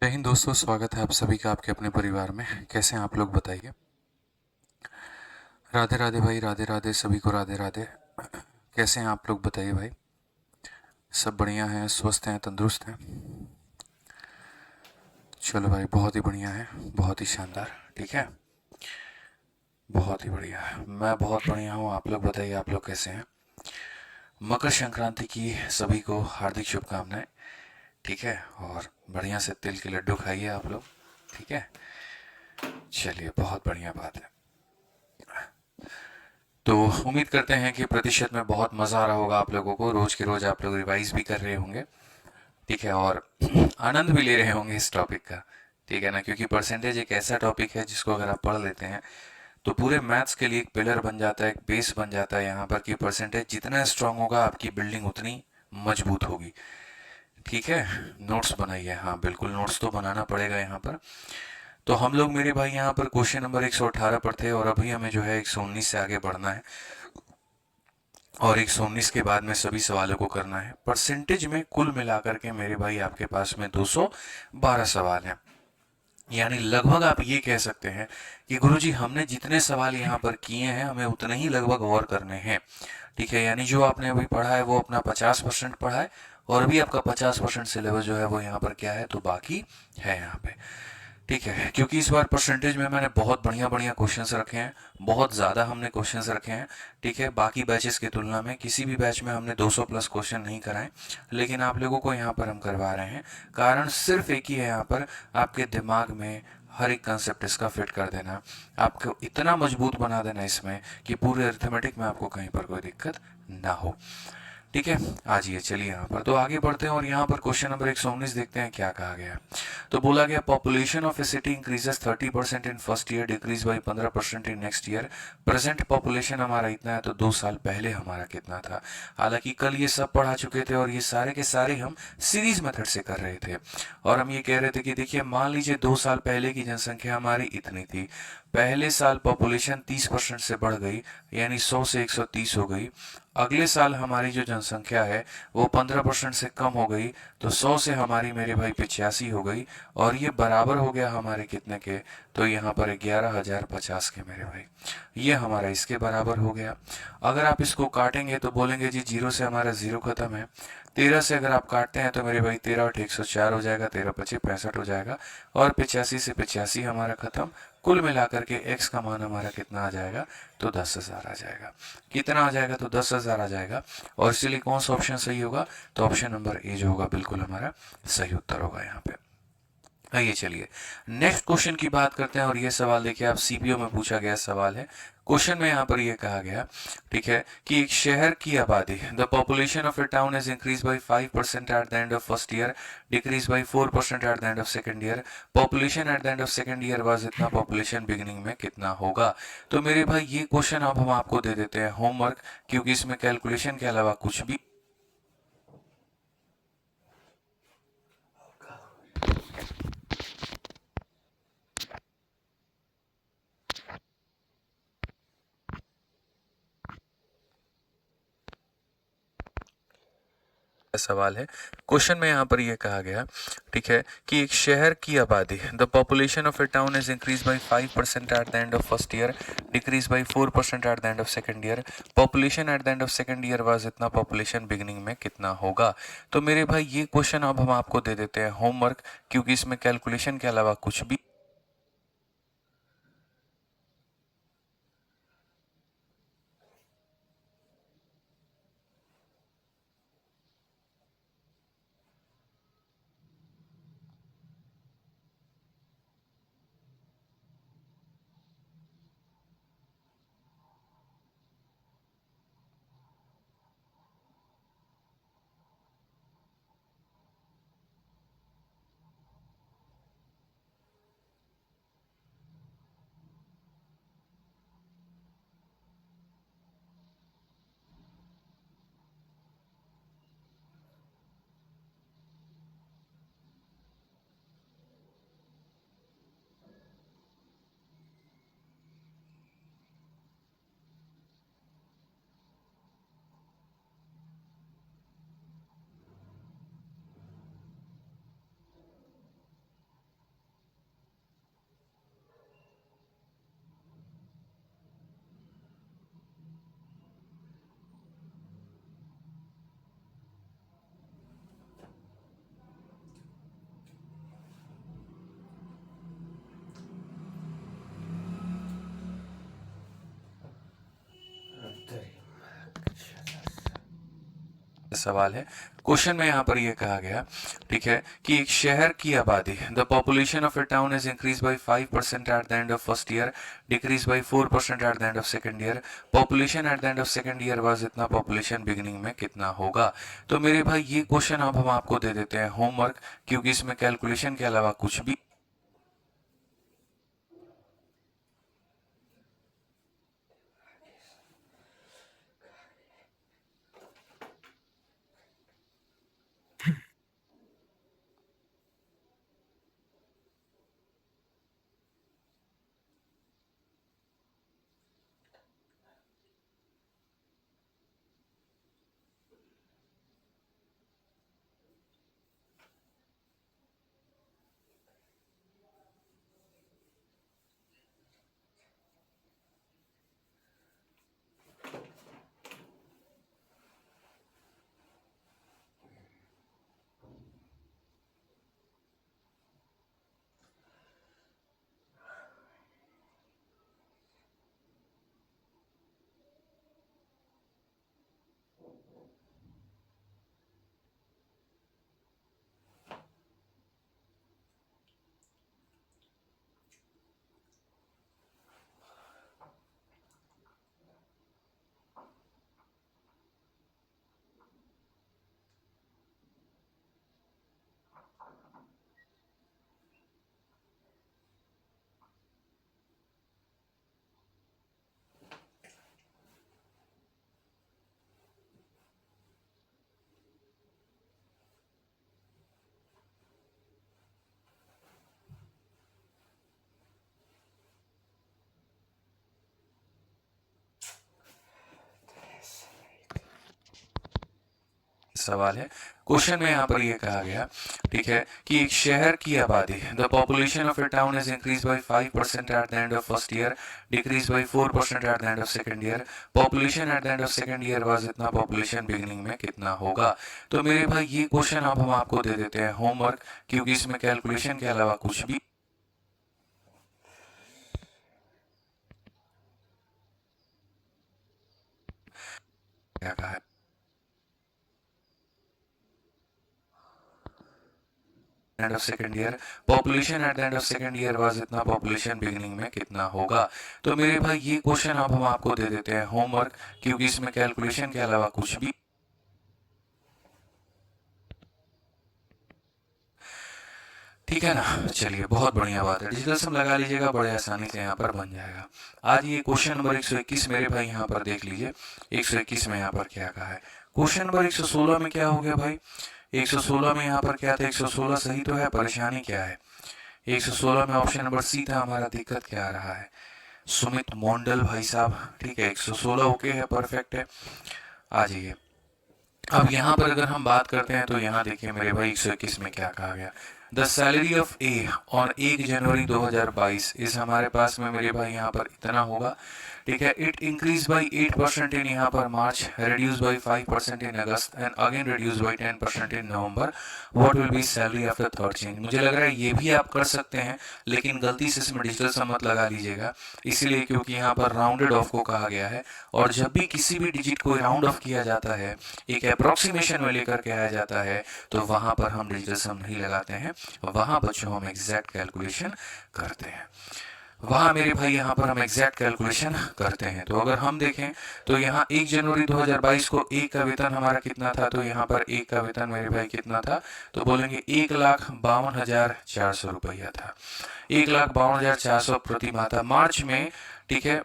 जय हिंद दोस्तों, स्वागत है आप सभी का आपके अपने परिवार में। कैसे हैं आप लोग बताइए। राधे राधे भाई, राधे राधे सभी को, राधे राधे। कैसे हैं आप लोग बताइए भाई। सब बढ़िया हैं, स्वस्थ हैं, तंदुरुस्त हैं। चलो भाई, बहुत ही बढ़िया है, बहुत ही शानदार। ठीक है, बहुत ही बढ़िया है। मैं बहुत बढ़िया हूँ, आप लोग बताइए आप लोग कैसे हैं। मकर संक्रांति की सभी को हार्दिक शुभकामनाएं। ठीक है, और बढ़िया से तिल के लड्डू खाइए आप लोग। ठीक है, चलिए बहुत बढ़िया बात है। तो उम्मीद करते हैं कि प्रतिशत में बहुत मज़ा आ रहा होगा आप लोगों को। रोज के रोज आप लोग रिवाइज भी कर रहे होंगे। ठीक है, और आनंद भी ले रहे होंगे इस टॉपिक का। ठीक है ना, क्योंकि परसेंटेज एक ऐसा टॉपिक है जिसको अगर आप पढ़ लेते हैं तो पूरे मैथ्स के लिए एक पिलर बन जाता है, एक बेस बन जाता है यहाँ पर, कि परसेंटेज जितना स्ट्रांग होगा आपकी बिल्डिंग उतनी मजबूत होगी। ठीक है, नोट्स बनाइए। हाँ बिल्कुल, नोट्स तो बनाना पड़ेगा यहाँ पर। तो हम लोग मेरे भाई यहाँ पर क्वेश्चन नंबर 118 पर थे, और अभी हमें जो है 119 से आगे बढ़ना है। और 119 के बाद में सभी सवालों को करना है। परसेंटेज में कुल मिलाकर के मेरे भाई आपके पास में 212 सवाल हैं। यानी लगभग आप ये कह सकते हैं कि गुरुजी हमने जितने सवाल यहाँ पर किए हैं हमें उतने ही लगभग और करने हैं। ठीक है, यानी जो आपने अभी पढ़ा है वो अपना 50% पढ़ा है, और अभी आपका 50% सिलेबस जो है वो यहाँ पर क्या है, तो बाकी है यहाँ पे। ठीक है, क्योंकि इस बार परसेंटेज में मैंने बहुत बढ़िया बढ़िया क्वेश्चंस रखे हैं, बहुत ज़्यादा हमने क्वेश्चंस रखे हैं। ठीक है, बाकी बैचेस की तुलना में किसी भी बैच में हमने 200 प्लस क्वेश्चन नहीं कराए, लेकिन आप लोगों को यहाँ पर हम करवा रहे हैं। कारण सिर्फ एक ही है यहाँ पर, आपके दिमाग में हर एक कंसेप्ट इसका फिट कर देना, आपको इतना मजबूत बना देना इसमें कि पूरे अर्थमेटिक में आपको कहीं पर कोई दिक्कत ना हो। ठीक है, आज ये चलिए यहाँ पर तो आगे बढ़ते हैं, और यहाँ पर क्वेश्चन नंबर 119 देखते हैं क्या कहा गया है। तो बोला गया population of A city increases 30% in first year, decrease by 15% in next year. Present population हमारा इतना है, तो 2 साल पहले हमारा कितना था। हालांकि कल ये सब पढ़ा चुके थे, और ये सारे के सारे हम सीरीज मेथड से कर रहे थे। और हम ये कह रहे थे कि देखिए मान लीजिए 2 साल पहले की जनसंख्या हमारी इतनी थी, पहले साल पॉपुलेशन 30% से बढ़ गई, यानी 100 से 130 हो गई। अगले साल हमारी जो जनसंख्या है वो 15% से कम हो गई, तो 100 से हमारी मेरे भाई 85 हो गई। और ये बराबर हो गया हमारे कितने के, तो यहाँ पर 11,050 के मेरे भाई। ये हमारा इसके बराबर हो गया। अगर आप इसको काटेंगे तो बोलेंगे जी 0 से हमारा 0 खत्म है। 13 से अगर आप काटते हैं तो मेरे भाई 13 और 104 हो जाएगा, 13 पच्चीस 65 हो जाएगा। और 85 से 85 हमारा खत्म। कुल मिलाकर के x का मान हमारा कितना आ जाएगा, तो 10,000 आ जाएगा। कितना आ जाएगा, तो 10,000 आ जाएगा। और इसीलिए कौन सा ऑप्शन सही होगा, तो ऑप्शन नंबर ए जो होगा बिल्कुल हमारा सही उत्तर होगा यहाँ पे। आइए चलिए नेक्स्ट क्वेश्चन की बात करते हैं, और ये सवाल देखिए आप सीपीओ में पूछा गया सवाल है। क्वेश्चन में यहाँ पर ये कहा गया, ठीक है, कि एक शहर की आबादी, the population of A town is increase by 5% at the end of first year, decrease by 4% at the end of second year. Population at the end of second year was इतना, पॉपुलेशन बिगिनिंग में कितना होगा। तो मेरे भाई ये question अब हम आपको दे देते हैं होमवर्क, क्योंकि इसमें कैलकुलेशन के अलावा कुछ भी सवाल है। क्वेश्चन में यहाँ पर यह कहा गया, ठीक है, कि एक शहर की आबादी, the population of A town is increase by 5% at the end of first year, decrease by 4% at the end of second year. Population at the end of second year was इतना, पॉपुलेशन बिगिनिंग में कितना होगा। तो मेरे भाई ये question अब हम आपको दे देते हैं होमवर्क, क्योंकि इसमें कैलकुलेशन के अलावा कुछ भी सवाल है, क्वेश्चन में यहाँ पर ये कहा गया, ठीक है, कि एक शहर की आबादी, the population of A town is increase by 5% at the end of first year, decrease by 4% at the end of second year, population at the end of second year was इतना, पॉपुलेशन बिगिनिंग में कितना होगा। तो मेरे भाई ये question अब हम आपको दे देते हैं होमवर्क, क्योंकि इसमें कैलकुलेशन के अलावा कुछ भी सवाल है, क्वेश्चन में यहाँ पर ये कहा गया, ठीक है, कि एक शहर की आबादी, the population of A town is increase by 5% at the end of first year, decrease by 4% at the end of second year, population at the end of second year was इतना, पॉपुलेशन बिगिनिंग में कितना होगा। तो मेरे भाई ये question अब हम आपको दे देते हैं होमवर्क, क्योंकि इसमें कैलकुलेशन के अलावा कुछ भी क्या कहा है, end of second year, population at the end of second year was इतना, पॉपुलेशन बिगिनिंग में कितना होगा। तो मेरे भाई ये क्वेश्चन अब हम आपको दे देते हैं होमवर्क, क्योंकि इसमें कैलकुलेशन के अलावा कुछ भी ठीक है ना। चलिए, बहुत बढ़िया बात है, डिजिटल सम लगा लीजिएगा, बड़े आसानी से यहाँ पर बन जाएगा। आज ये क्वेश्चन नंबर 121 मेरे भाई यहाँ पर देख लीजिए, 121 में यहाँ पर क्या कहा है। क्वेश्चन नंबर 116 में क्या हो गया भाई, 116 में यहाँ पर क्या था, 116 सही तो है, परेशानी क्या है। 116 में ऑप्शन नंबर सी था हमारा, दिक्कत क्या आ रहा है, सुमित मोंडल भाई साहब, ठीक है, 116 ओके है, परफेक्ट है। आ जाइए, अब यहाँ पर अगर हम बात करते हैं तो यहाँ देखिए मेरे भाई 121 में क्या कहा गया, the salary of A on 1 जनवरी 2022 इस हमारे पास में मेरे भाई यहाँ पर इतना होगा, ठीक है। इट इंक्रीज बाई 8% इन यहाँ पर March, reduce by 5% in August and again reduce by 10% in November, what will be salary after third change. मुझे लग रहा है ये भी आप कर सकते हैं, लेकिन गलती से इसमें डिजिटल सम मत लगा लीजिएगा, इसलिए क्योंकि यहाँ पर राउंडेड ऑफ को कहा गया है, और जब भी किसी भी डिजिट को राउंड ऑफ किया जाता है, एक अप्रोक्सीमेशन में लेकर के आया जाता है, तो वहां पर हम डिजिटल सम नहीं लगाते हैं, वहां बच्चों हम एग्जैक्ट कैलकुलेशन करते हैं, वहाँ मेरे भाई यहाँ पर हम एग्जैक्ट कैलकुलेशन करते हैं। तो अगर हम देखें तो यहाँ 1 जनवरी 2022 को एक का वेतन हमारा कितना था, तो यहाँ पर एक का वेतन मेरे भाई कितना था, तो बोलेंगे 1,52,400 रुपया था, 1,52,400 प्रति माह था मार्च में, ठीक है।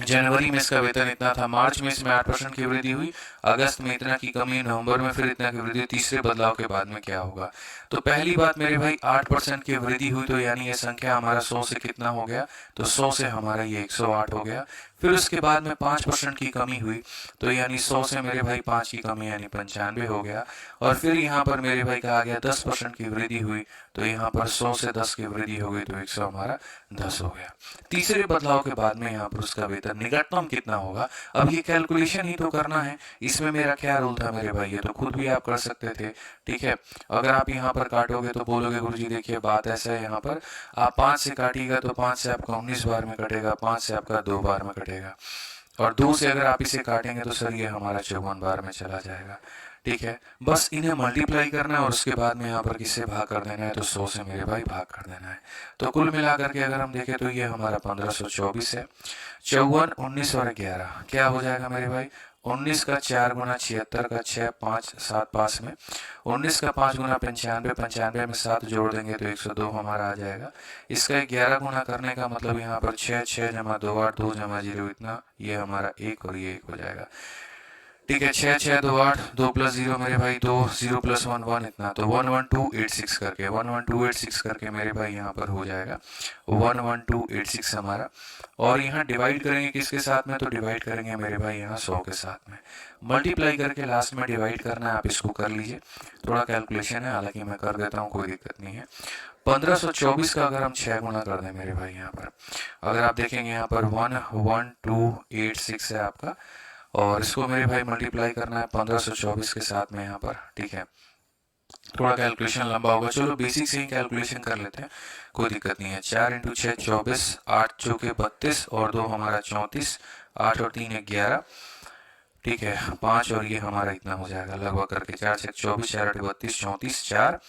जनवरी में इसका वेतन इतना था, मार्च में इसमें 8% की वृद्धि हुई, अगस्त में इतना की कमी, नवंबर में फिर इतना की वृद्धि, तीसरे बदलाव के बाद में क्या होगा। तो पहली बात मेरे भाई 8% की वृद्धि हुई, तो यानी ये संख्या हमारा 100 से कितना हो गया, तो 100 से हमारा ये 108 हो गया। फिर उसके बाद में 5% की कमी हुई, तो यानी 100 से मेरे भाई 5 की कमी यानी 95 हो गया। और फिर यहाँ पर मेरे भाई कहा गया 10% की वृद्धि हुई, तो यहाँ पर 100 से 10 की वृद्धि हो गई, तो 100 हमारा 10 हो गया। तीसरे बदलाव के बाद में यहाँ पर उसका वेतन निकटतम कितना होगा। अब ये कैलकुलेशन ही तो करना है, इसमें मेरा क्या रूल था मेरे भाई, ये तो खुद भी आप कर सकते थे, ठीक है। अगर आप यहाँ पर काटोगे तो बोलोगे गुरुजी देखिए बात ऐसा है, यहाँ पर आप 5 से काटिएगा तो 5 से आपका 19 बार में कटेगा, 5 से आपका 2 बार में कटेगा, और 2 से अगर आप इसे काटेंगे तो सर ये हमारा 54 बार में चला जाएगा। ठीक है, बस इन्हें मल्टीप्लाई करना है और उसके बाद में यहाँ पर किससे भाग कर देना है, तो 100 से मेरे भाई भाग कर देना है। तो कुल मिलाकर के अगर हम देखें तो ये हमारा 1524 है। 54, 19 और 11 क्या हो जाएगा मेरे भाई, 19 का 4 गुना 76 का 6, 5 7 पास में 19 का 5 गुना 95, 95 में 7 जोड़ देंगे तो 102 हमारा आ जाएगा। इसका 11 गुना करने का मतलब यहाँ पर 6, 6 जमा 2 8, 2 जमा 0 इतना, ये हमारा 1 और ये 1 हो जाएगा। ठीक है, 6 6 2 8, 2 प्लस 0 मेरे भाई 2, 0 प्लस 1 1 इतना, तो 11286 करके 11286 करके मेरे भाई यहाँ पर हो जाएगा 11286 हमारा। और यहाँ डिवाइड करेंगे किसके साथ में, तो डिवाइड करेंगे मेरे भाई यहाँ 100 के साथ में। मल्टीप्लाई करके लास्ट में डिवाइड करना है, आप इसको कर लीजिए। थोड़ा कैलकुलेशन है, हालांकि मैं कर देता हूँ, कोई दिक्कत नहीं है। 1524 का अगर हम 6 गुना कर दें मेरे भाई यहाँ पर, अगर आप देखेंगे यहाँ पर 11286 है आपका, और इसको मेरे भाई मल्टीप्लाई करना है 1524 के साथ में यहाँ पर। ठीक है, थोड़ा कैलकुलेशन लंबा होगा, चलो बेसिक से ही कैलकुलेशन कर लेते हैं, कोई दिक्कत नहीं है। 4 इंटू 6 24, 8 चौके 32 और 2 हमारा 34, 8 और 3 11। ठीक है, 5 और ये हमारा इतना हो जाएगा लगभग करके, 4 6 24, 4 8 32, 34, 4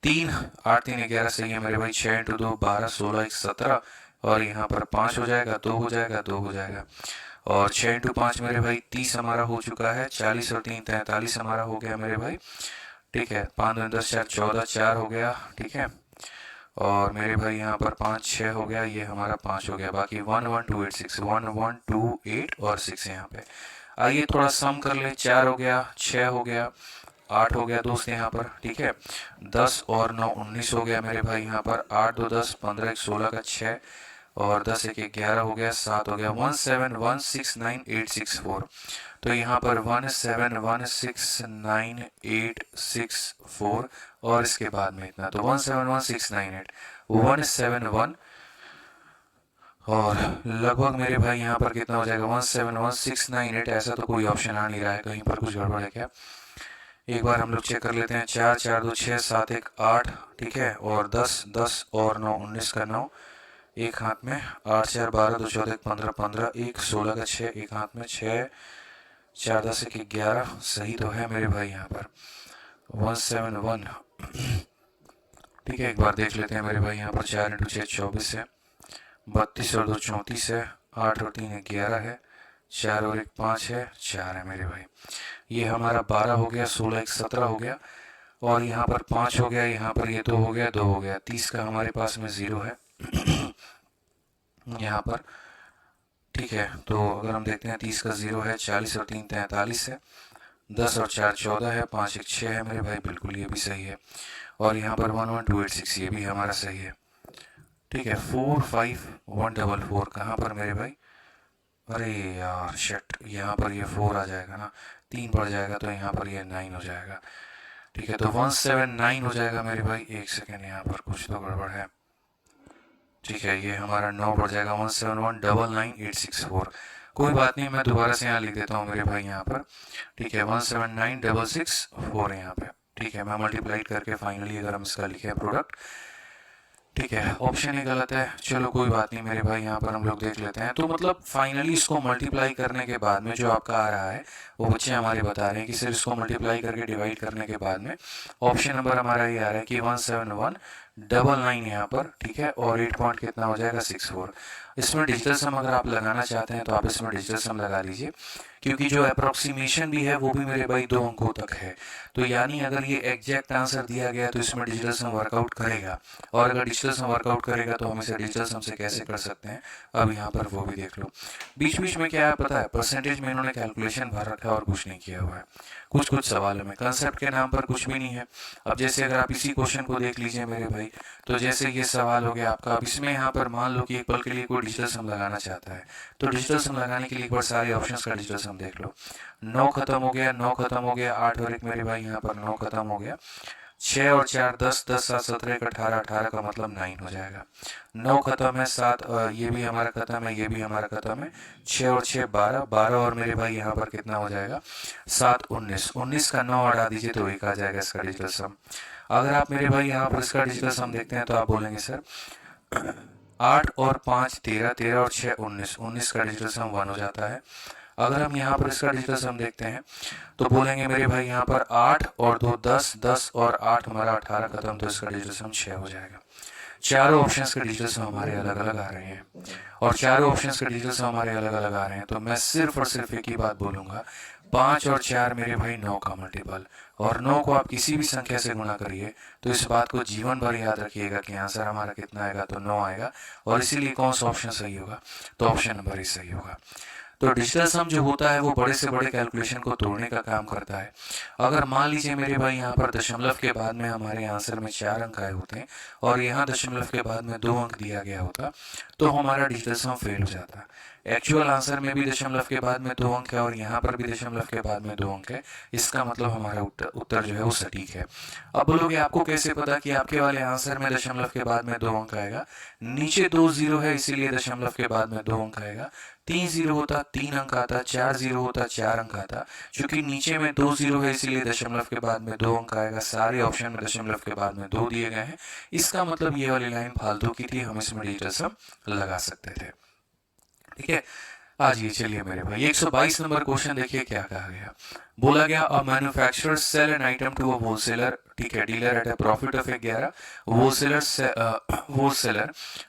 3 8 3 11 सही है मेरे भाई। 6 इंटू 2 12, 16 1 17 और यहाँ पर 5 हो जाएगा, 2 हो जाएगा, 2 हो जाएगा। और 6 इंटू 5 मेरे भाई 30 हमारा हो चुका है। 40 और 3 43 हमारा हो गया मेरे भाई। ठीक है, 5 2 10 4 14, 4 हो गया। ठीक है, और मेरे भाई यहाँ पर 5 6 हो गया, ये हमारा 5 हो गया, बाकी 11286 112 और 6 यहाँ पे। आइए थोड़ा सम कर ले, 4 हो गया, 6 हो गया, 8 हो गया दोस्त यहाँ पर। ठीक है, 10 और 9 19 हो गया मेरे भाई यहाँ पर। 8 2 10, 15 1 16 का 6 और 10 1 11 हो गया, 7 हो गया। 17169,864, तो यहाँ पर 17169,864 और इसके बाद में इतना, तो 171,698 171 और लगभग मेरे भाई यहाँ पर कितना हो जाएगा 171,698। ऐसा तो कोई ऑप्शन आ नहीं रहा है, कहीं पर कुछ गड़बड़ है क्या, एक बार हम लोग चेक कर लेते हैं। 4 4 2 6 7 1 8, ठीक है, और 10 10 और 9 19 का 9 एक हाथ में, 8 4 12 2 14 15 15 1 16 का 6 एक हाथ में, 6 4 10 1 11 सही तो है मेरे भाई यहाँ पर 171। ठीक है, एक बार देख लेते हैं मेरे भाई यहाँ पर। 4 इंटू 6 24 है, 32 और 2 34 है, 8 और 3 11 है, 4 और 1 5 है, 4 है मेरे भाई। ये हमारा 12 हो गया, 16 1 17 हो गया, और यहाँ पर 5 हो गया, यहाँ पर ये 2 हो गया, 2 हो गया। 30 का हमारे पास में 0 है यहाँ पर। ठीक है, तो अगर हम देखते हैं 30 का 0 है, 40 और 3 43 है, 10 और 4 14 है, 5 1 6 है मेरे भाई, बिल्कुल ये भी सही है। और यहाँ पर 11286 ये भी हमारा सही है। ठीक है, 45144 कहाँ पर मेरे भाई, अरे यार शिट, यहाँ पर ये 4 आ जाएगा ना, 3 बढ़ जाएगा तो यहाँ पर ये 9 हो जाएगा। ठीक है, तो 179 हो जाएगा मेरे भाई। एक सेकेंड, यहाँ पर कुछ तो गड़बड़ है। ठीक है, ये हमारा 9 बढ़ जाएगा, 171,99,864। कोई बात नहीं, मैं दोबारा से यहाँ लिख देता हूँ मेरे भाई यहाँ पर। ठीक है, 179,664 यहाँ पे। ठीक है, मैं मल्टीप्लाई करके फाइनली अगर हम इसका लिखे प्रोडक्ट, ठीक है, ऑप्शन ही गलत है, चलो कोई बात नहीं मेरे भाई, यहाँ पर हम लोग देख लेते हैं। तो मतलब फाइनली इसको मल्टीप्लाई करने के बाद में जो आपका आ रहा है, वो बच्चे हमारे बता रहे हैं कि सिर्फ इसको मल्टीप्लाई करके डिवाइड करने के बाद में ऑप्शन नंबर हमारा ये आ रहा है कि 171,999 यहाँ पर। ठीक है, और 8 पॉइंट कितना हो जाएगा 64। इसमें डिजिटल सम अगर आप लगाना चाहते हैं तो आप इसमें डिजिटल सम लगा लीजिए, क्योंकि जो अप्रोक्सीमेशन भी है वो भी मेरे भाई 2 अंकों तक है। तो यानी अगर ये एग्जैक्ट आंसर दिया गया तो इसमें डिजिटल सम वर्कआउट करेगा, और अगर डिजिटल सम वर्कआउट करेगा तो हम इसे डिजिटल सम से कैसे कर सकते हैं, अब यहाँ पर वो भी देख लो। बीच बीच में क्या है पता है, परसेंटेज में इन्होंने कैलकुलेशन भर रखा है और कुछ नहीं किया हुआ है। कुछ कुछ सवालों में कंसेप्ट के नाम पर कुछ भी नहीं है। अब जैसे अगर आप इसी क्वेश्चन को देख लीजिए मेरे भाई, तो जैसे ये सवाल हो गया आपका, अब इसमें यहाँ पर मान लो कि एक पल के लिए कोई डिजिटल सम लगाना चाहता है, तो डिजिटल सम लगाने के लिए एक बार सारे ऑप्शंस का डिजिटल सम देख लो। 9 खत्म हो गया, 9 खत्म हो गया, 8 और 1 मेरे भाई यहाँ पर 9 खत्म हो गया, 6 और 4 10 10 7 17 1 18 18 का मतलब 9 हो जाएगा। 9 खत्म है, 7 ये भी हमारा खत्म है, ये भी हमारा खत्म है, 6 और 6 12 12 और मेरे भाई यहाँ पर कितना हो जाएगा 7 19 19 का 9 हटा दीजिए तो 1 आ जाएगा इसका डिजिटल सम। अगर आप मेरे भाई यहाँ पर इसका डिजिटल सम देखते हैं तो आप बोलेंगे सर 8 और 5 13, 13 और 6 19, 19 का डिजिटल सम 1 हो जाता है। अगर हम यहाँ पर इसका डिजिटल सम देखते हैं तो बोलेंगे मेरे भाई यहाँ पर 8 और 2 10, 10 और 8 हमारा 18 खत्म, तो इसका डिजिटल सम 6 हो जाएगा। चारों ऑप्शंस के डिजिटल सम हमारे अलग अलग आ रहे हैं, और चारों ऑप्शंस के डिजिटल सम हमारे अलग अलग आ रहे हैं, तो मैं सिर्फ और सिर्फ एक ही बात बोलूँगा, 5 और 4 मेरे भाई 9 का मल्टीपल, और 9 को आप किसी भी संख्या से गुणा करिए तो इस बात को जीवन भर याद रखिएगा कि आंसर हमारा कितना आएगा, तो 9 आएगा। और इसीलिए कौन सा ऑप्शन सही होगा, तो ऑप्शन नंबर 1 सही होगा। तो डिजिटल सम जो होता है वो बड़े से बड़े कैलकुलेशन को तोड़ने का काम करता है। अगर मान लीजिए मेरे भाई यहाँ पर दशमलव के बाद में हमारे आंसर में 4 अंक आए होते हैं और यहाँ दशमलव के बाद में 2 अंक दिया गया होता, तो हमारा डिजिटल सम फेल हो जाता। एक्चुअल आंसर में भी दशमलव के बाद में 2 अंक है और यहाँ पर भी दशमलव के बाद में 2 अंक है, इसका मतलब हमारा उत्तर जो है वो सटीक है। अब बोलोगे आपको कैसे पता कि आपके वाले आंसर में दशमलव के बाद में 2 अंक आएगा? नीचे 2 जीरो है इसीलिए दशमलव के बाद में 2 अंक आएगा, 3 जीरो होता 3 अंक आता, 4 जीरो होता 4 अंक आता, क्योंकि नीचे में 2 जीरो है इसीलिए दशमलव के बाद में 2 अंक आएगा। सारे ऑप्शन में दशमलव के बाद में 2 दिए गए हैं, इसका मतलब ये वाली लाइन फालतू की थी, हम इसमें डिजिटल सम लगा सकते थे। ठीक है, आज ये चलिए मेरे भाई 122 नंबर क्वेश्चन देखिए क्या कहा गया। बोला गया a manufacturer sell an item to a wholesaler, ठीक है, dealer at a profit of 11, wholesaler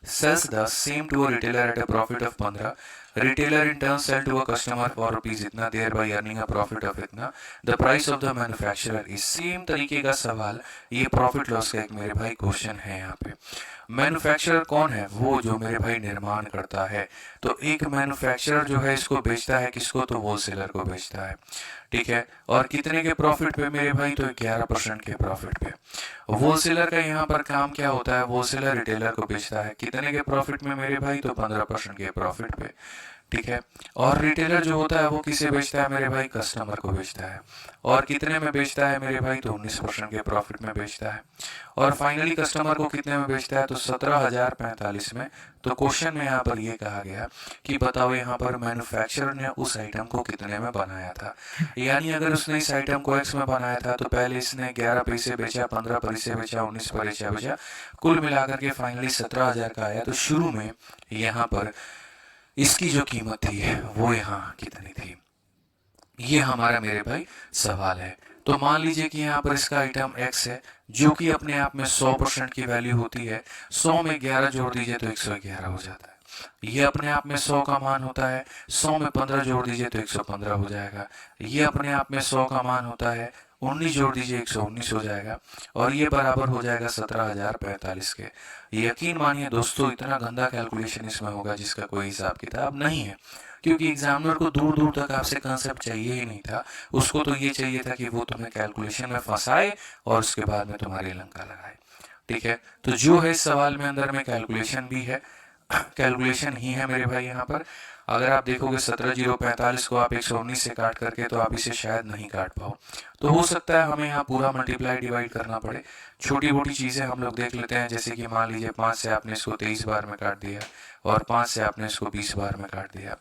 sells the same to a retailer at a profit of 15, retailer in turn sell to a customer for rupees इतना, thereby earning a profit of इतना, the price of the manufacturer is same तरीके का सवाल, ये profit loss का एक मेरे भाई क्वेश्चन है। यहाँ पे मैन्युफैक्चरर कौन है? वो जो मेरे भाई निर्माण करता है। तो एक मैन्युफैक्चरर जो है इसको बेचता है किसको? तो होलसेलर को बेचता है। ठीक है, और कितने के प्रॉफिट पे मेरे भाई? तो 11% के प्रॉफिट पे। होलसेलर का यहाँ पर काम क्या होता है? होलसेलर रिटेलर को बेचता है कितने के प्रॉफिट में मेरे भाई? तो 15% के प्रॉफिट पे। ठीक है, और रिटेलर जो होता है वो किसे बेचता है मेरे भाई? कस्टमर को बेचता है, और कितने में बेचता है मेरे भाई? तो 19% के प्रॉफिट में बेचता है। और फाइनली कस्टमर को कितने में बेचता है? तो 17,045 में। तो क्वेश्चन में यहाँ पर ये कहा गया कि बताओ यहाँ पर मैन्युफैक्चरर ने उस आइटम को कितने में बनाया था। यानी अगर उसने इस आइटम को एक्स में बनाया था तो पहले इसने 11 पैसे बेचा, 15 पैसे बेचा, 19 पैसे बेचा, कुल मिलाकर के फाइनली 17,000 का आया। तो शुरू में यहाँ पर इसकी जो कीमत थी वो यहाँ कितनी थी, ये हमारा मेरे भाई सवाल है। तो मान लीजिए कि यहाँ पर इसका आइटम x है जो कि अपने आप में 100% की वैल्यू होती है। 100 में 11 जोड़ दीजिए तो 111 हो जाता है। ये अपने आप में 100 का मान होता है। 100 में 15 जोड़ दीजिए तो 115 हो जाएगा। ये अपने आप में 100 का मान होता है। 19 जोड़ दीजिए 119 हो जाएगा, और ये बराबर हो जाएगा 17,045 के। यकीन मानिए दोस्तों, इतना गंदा कैलकुलेशन इसमें होगा जिसका कोई हिसाब किताब नहीं है, क्योंकि एग्जामिनर को दूर दूर तक आपसे कंसेप्ट चाहिए ही नहीं था। उसको तो ये चाहिए था कि वो तुम्हें कैलकुलेशन में फंसाए और उसके बाद में तुम्हारी लंका लगाए। ठीक है, तो जो है इस सवाल में अंदर में कैलकुलेशन भी है, कैलकुलेशन ही है मेरे भाई। यहाँ पर अगर आप देखोगे 17,045 को आप 119 से काट करके, तो आप इसे शायद नहीं काट पाओ। तो हो सकता है हमें यहाँ पूरा मल्टीप्लाई डिवाइड करना पड़े। छोटी मोटी चीज़ें हम लोग देख लेते हैं, जैसे कि मान लीजिए 5 से आपने इसको 23 बार में काट दिया और 5 से आपने इसको 20 बार में काट दिया।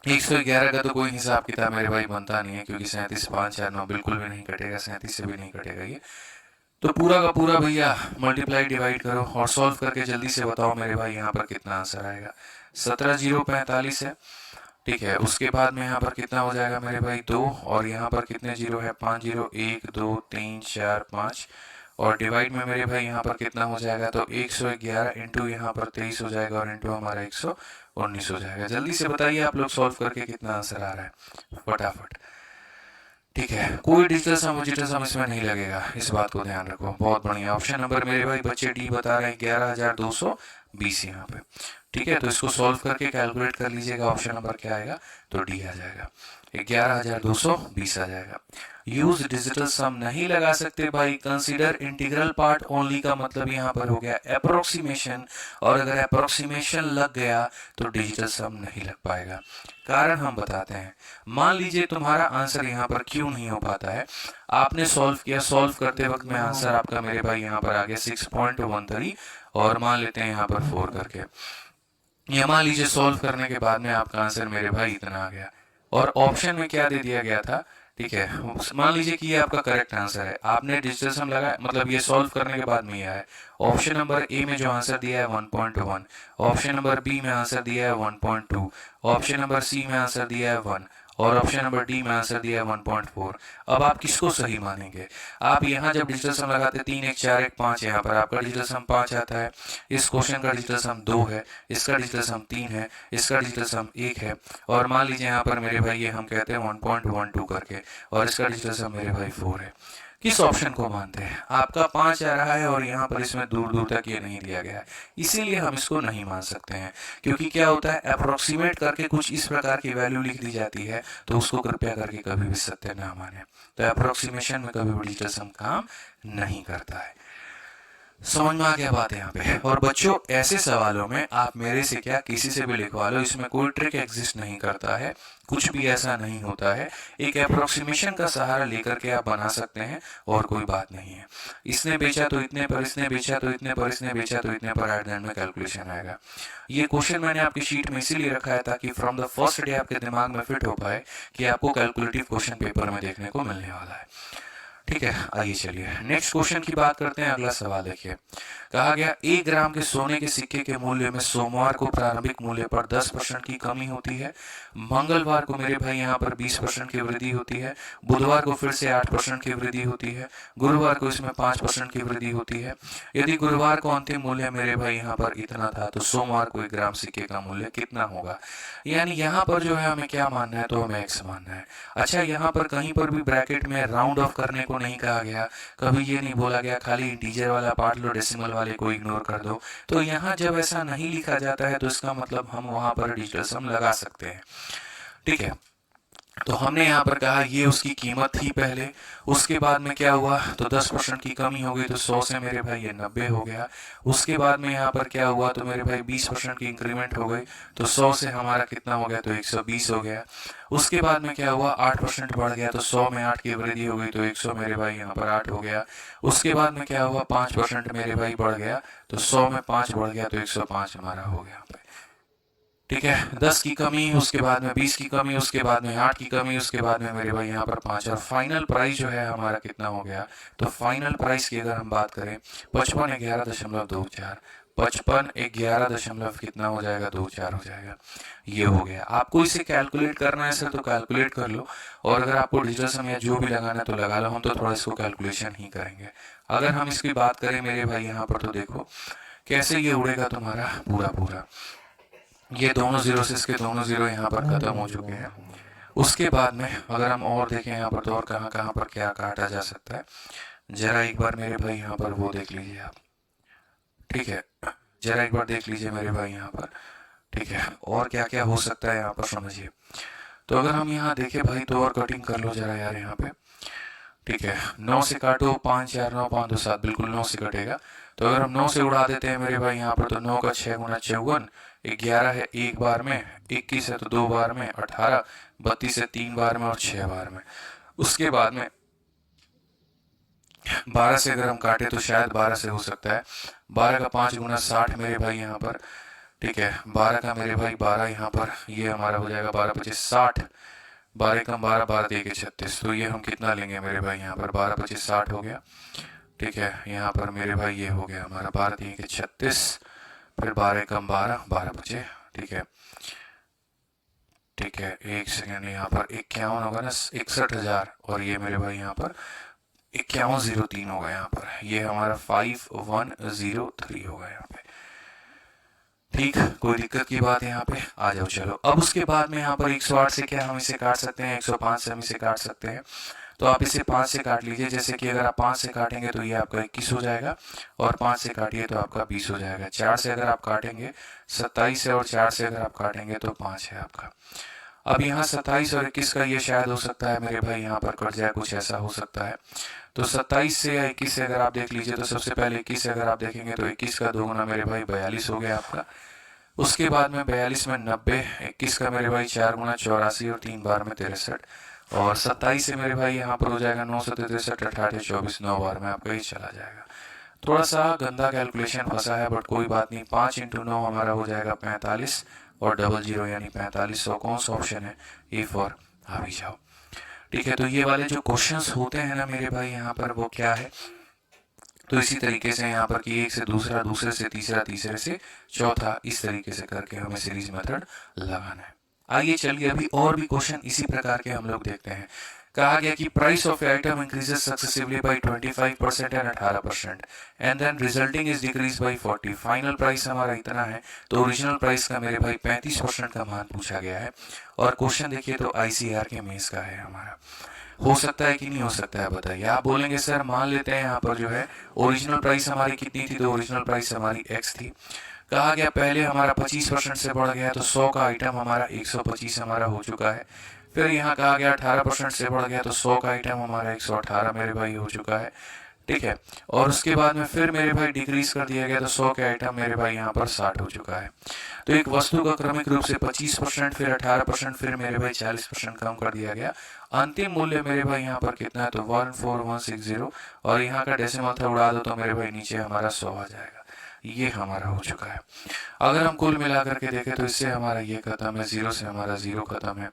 111 का तो कोई हिसाब किताब मेरे भाई बनता नहीं है, क्योंकि 37 5 4 9 बिल्कुल भी नहीं कटेगा, 37 से भी नहीं कटेगा ये। तो पूरा का पूरा भैया मल्टीप्लाई डिवाइड करो और सॉल्व करके जल्दी से बताओ मेरे भाई यहाँ पर कितना आंसर आएगा। 17,045 है। ठीक है, उसके बाद में यहाँ पर कितना हो जाएगा मेरे भाई? 2, और यहाँ पर कितने जीरो है? 5 जीरो, 1 2 3 4 5, और डिवाइड में मेरे भाई यहाँ पर कितना हो जाएगा? तो 111 इंटू यहाँ पर 23 हो जाएगा, और इंटू हमारा 119 हो जाएगा। जल्दी से बताइए आप लोग सॉल्व करके कितना आंसर आ रहा है फटाफट। ठीक है, कोई डिजिटल सम इसमें नहीं लगेगा, इस बात को ध्यान रखो। बहुत बढ़िया। ऑप्शन नंबर मेरे भाई बच्चे डी बता रहे हैं 11,220 यहाँ पे। ठीक है, तो इसको सॉल्व करके कैलकुलेट कर लीजिएगा, ऑप्शन नंबर क्या आएगा? तो डी आ जाएगा, 11,220 आ जाएगा। यूज डिजिटल सम नहीं लगा सकते भाई, कंसीडर इंटीग्रल पार्ट ओनली का मतलब यहाँ पर हो गया अप्रोक्सीमेशन, और अगर अप्रोक्सीमेशन लग गया तो डिजिटल सम नहीं लग पाएगा। कारण हम बताते हैं। मान लीजिए तुम्हारा आंसर यहाँ पर क्यों नहीं हो पाता है, आपने सॉल्व किया, सॉल्व करते वक्त में आंसर आपका मेरे भाई यहाँ पर आ गया 6.13, और मान लेते हैं यहाँ पर 4 करके। ये मान लीजिए सॉल्व करने के बाद में आपका आंसर मेरे भाई इतना आ गया, और ऑप्शन में क्या दे दिया गया था? ठीक है, मान लीजिए कि ये आपका करेक्ट आंसर है, आपने डिजिटल सम लगाया, मतलब ये सॉल्व करने के बाद में ये आया। ऑप्शन नंबर ए में जो आंसर दिया है 1.1, ऑप्शन नंबर बी में आंसर दिया है 1.2, ऑप्शन नंबर सी में आंसर दिया है 1 और ऑप्शन नंबर डी में आंसर दिया है 1.4। अब आप किसको सही मानेंगे? आप यहाँ जब डिजिटल सम लगाते 3 1 4 1 5, यहाँ पर आपका डिजिटल सम 5 आता है। इस क्वेश्चन का डिजिटल सम 2 है, इसका डिजिटल सम 3 है, इसका डिजिटल सम 1 है, और मान लीजिए यहाँ पर मेरे भाई ये हम कहते हैं 1.12 करके, और इसका डिजिटल सम मेरे भाई 4 है। किस ऑप्शन को मानते हैं? आपका 5 आ रहा है और यहाँ पर इसमें दूर दूर तक ये नहीं दिया गया है, इसीलिए हम इसको नहीं मान सकते हैं। क्योंकि क्या होता है, अप्रोक्सीमेट करके कुछ इस प्रकार की वैल्यू लिख दी जाती है, तो उसको कृपया करके कभी भी सत्य ना माने। तो अप्रोक्सीमेशन में कभी भी डिजिटल सम काम नहीं करता है। समझ में आ गया बात यहाँ पे? और बच्चों, ऐसे सवालों में आप मेरे से क्या किसी से भी लिखवा लो, इसमें कोई ट्रिक एग्जिस्ट नहीं करता है, कुछ भी ऐसा नहीं होता है। एक अप्रोक्सीमेशन का सहारा लेकर के आप बना सकते हैं और कोई बात नहीं है। इसने बेचा तो इतने पर, इसने बेचा तो इतने पर, इसने बेचा तो इतने पर, एट द एंड में कैलकुलेशन आएगा। ये क्वेश्चन मैंने आपकी शीट में इसीलिए रखा है ताकि फ्रॉम द फर्स्ट डे आपके दिमाग में फिट हो पाए कि आपको कैलकुलेटिव क्वेश्चन पेपर में देखने को मिलने वाला है। ठीक है, आइए चलिए नेक्स्ट क्वेश्चन की बात करते हैं। अगला सवाल देखिए, कहा गया 1 ग्राम के सोने के सिक्के के मूल्य में सोमवार को प्रारंभिक मूल्य पर 10% की कमी होती है, मंगलवार को मेरे भाई यहाँ पर 20% की वृद्धि होती है, बुधवार को फिर से 8% की वृद्धि होती है, गुरुवार को इसमें 5% की वृद्धि होती है। यदि गुरुवार को अंतिम मूल्य मेरे भाई यहाँ पर इतना था, तो सोमवार को 1 ग्राम सिक्के का मूल्य कितना होगा? यानी यहाँ पर जो है हमें क्या मानना है, तो हमें एक्स मानना है। अच्छा, यहाँ पर कहीं पर भी ब्रैकेट में राउंड ऑफ करने को नहीं कहा गया, कभी ये नहीं बोला गया खाली इंटीजर वाला पार्ट लो, डेसिमल वाले को इग्नोर कर दो। तो यहाँ जब ऐसा नहीं लिखा जाता है तो इसका मतलब हम वहां पर डिजिटल सम लगा सकते हैं। ठीक है, तो हमने यहाँ पर कहा ये उसकी कीमत थी पहले, उसके बाद में क्या हुआ, तो 10% की कमी हो गई, तो 100 से मेरे भाई ये 90 हो गया। उसके बाद में यहाँ पर क्या हुआ, तो मेरे भाई 20% की इंक्रीमेंट हो गई, तो 100 से हमारा कितना हो गया, तो 120 हो गया। उसके बाद में क्या हुआ, 8% बढ़ गया, तो 100 में 8 की वृद्धि हो गई, तो 100 मेरे भाई यहाँ पर 8 हो गया। उसके बाद में क्या हुआ, 5% मेरे भाई बढ़ गया, तो 100 में 5 बढ़ गया, तो 105 हमारा हो गया। ठीक है, 10 की कमी, उसके बाद में 20 की कमी, उसके बाद में 8 की कमी, उसके बाद में मेरे भाई यहाँ पर 5, और फाइनल प्राइस जो है हमारा कितना हो गया, तो फाइनल प्राइस की अगर हम बात करें 5511.24, 5511 कितना हो जाएगा, 24 हो जाएगा। ये हो गया। आपको इसे कैलकुलेट करना है सर, तो कैलकुलेट कर लो, और अगर आपको डिजिटल सम या जो भी लगाना है तो लगा लो। हम तो थोड़ा इसको कैलकुलेशन ही करेंगे। अगर हम इसकी बात करें मेरे भाई यहाँ पर, तो देखो कैसे ये उड़ेगा तुम्हारा पूरा पूरा। ये दोनों जीरो से इसके दोनों जीरो यहाँ पर खत्म हो चुके हैं। उसके बाद में अगर हम और देखें यहाँ पर, तो और कहाँ कहाँ पर क्या काटा जा सकता है, जरा एक बार मेरे भाई यहाँ पर वो देख लीजिए आप। ठीक है, जरा एक बार देख लीजिए मेरे भाई यहाँ पर। ठीक है, और क्या क्या हो सकता है यहाँ पर समझिए। तो अगर हम यहाँ देखें भाई, तो और कटिंग कर लो जरा यार यहाँ पे। ठीक है, 9 से काटो, 5 4 9 5 2 7, बिल्कुल 9 से कटेगा। तो अगर हम 9 से उड़ा देते हैं मेरे भाई यहाँ पर, तो 9 का 6 गुना 54, 11 है एक बार में, 21 है तो 2 बार में, 18, 32 है 3 बार में और 6 बार में। उसके बाद में 12 से अगर हम काटे तो शायद 12 से हो सकता है। 12 का 5 गुना 60 मेरे भाई यहाँ पर। ठीक है, 12 का मेरे भाई 12 यहाँ पर, ये हमारा हो जाएगा 12 25 60, 12 कम 12, 12 दे के 36, तो ये हम कितना लेंगे मेरे भाई यहाँ पर, 12 25 60 हो गया। ठीक है, यहाँ पर मेरे भाई ये हो गया हमारा 12 दिए के 36, फिर 12 कम 12, 12 बचे। ठीक है, ठीक है, एक सेकेंड, यहाँ पर 51 होगा ना, 61,000, और ये मेरे भाई यहाँ पर 5103 होगा यहाँ पर, ये हमारा 5103 होगा यहाँ पे। ठीक, कोई दिक्कत की बात है यहाँ पे? आ जाओ चलो। अब उसके बाद में यहाँ पर 108 से क्या हम इसे काट सकते हैं, 105 से हम इसे काट सकते हैं। तो आप इसे 5 से काट लीजिए। जैसे कि अगर आप 5 से काटेंगे तो ये आपका 21 हो जाएगा, और 5 से काटिए तो आपका 20 हो जाएगा। 4 से अगर आप काटेंगे 27 है, और 4 से अगर आप काटेंगे तो 5 है आपका। अब यहाँ 27 और 21 का ये शायद हो सकता है मेरे भाई यहाँ पर कट जाए, कुछ ऐसा हो सकता है। तो 27 से या 21 से अगर आप देख लीजिए, तो सबसे पहले 21 से अगर आप देखेंगे तो 21 का 2 गुना मेरे भाई 42 हो गया आपका। उसके बाद में 42 में 90, 21 का मेरे भाई 4 गुना 84, और 3 बार में 63, और 27 से मेरे भाई यहाँ पर हो जाएगा 9 से 63, 68 24, 9 बार में आपका ये चला जाएगा। थोड़ा सा गंदा कैलकुलेशन फंसा है, बट कोई बात नहीं। 5 इंटू 9 हमारा हो जाएगा 45, और 00 यानी 4500 कौन सा ऑप्शन है, ए फॉर आ भी जाओ। ठीक है, तो ये वाले जो क्वेश्चंस होते हैं ना मेरे भाई यहाँ पर, वो क्या है, तो इसी तरीके से यहाँ पर कि एक से दूसरा, दूसरे से तीसरा, तीसरे से चौथा, इस तरीके से करके हमें सीरीज मेथड लगाना है। आइए चलिए अभी और भी क्वेश्चन इसी प्रकार के हम लोग देखते हैं। कहा गया कि price of item increases successively by 25% and 18% and then resulting is decrease by 40। Final price हमारा इतना है, तो ओरिजिनल प्राइस का मेरे भाई 35% का मान पूछा गया है। और क्वेश्चन देखिए तो आईसीआर के मेंस का है हमारा। हो सकता है कि नहीं हो सकता है, बताइए। आप बोलेंगे सर मान लेते हैं यहाँ पर जो है ओरिजिनल प्राइस हमारी कितनी थी, तो ओरिजिनल प्राइस हमारी एक्स थी। कहा गया पहले हमारा 25% से बढ़ गया, तो 100 का आइटम हमारा 125 हमारा हो चुका है। फिर यहाँ कहा गया 18% से बढ़ गया, तो 100 का आइटम हमारा 118 मेरे भाई हो चुका है। ठीक है, और उसके बाद में फिर मेरे भाई डिक्रीज कर दिया गया, तो 100 के आइटम मेरे भाई यहाँ पर 60 हो चुका है। तो एक वस्तु का क्रमिक रूप से 25%, फिर 18%, फिर मेरे भाई 40% कम कर दिया गया। अंतिम मूल्य मेरे भाई यहाँ पर कितना है, तो 14160, और यहाँ का डेसिमल था उड़ा दो तो मेरे भाई नीचे हमारा 100 आ जाएगा। ये हमारा हो चुका है। अगर हम कुल मिलाकर के देखें तो इससे हमारा ये खत्म है, 0 से हमारा 0 खत्म है,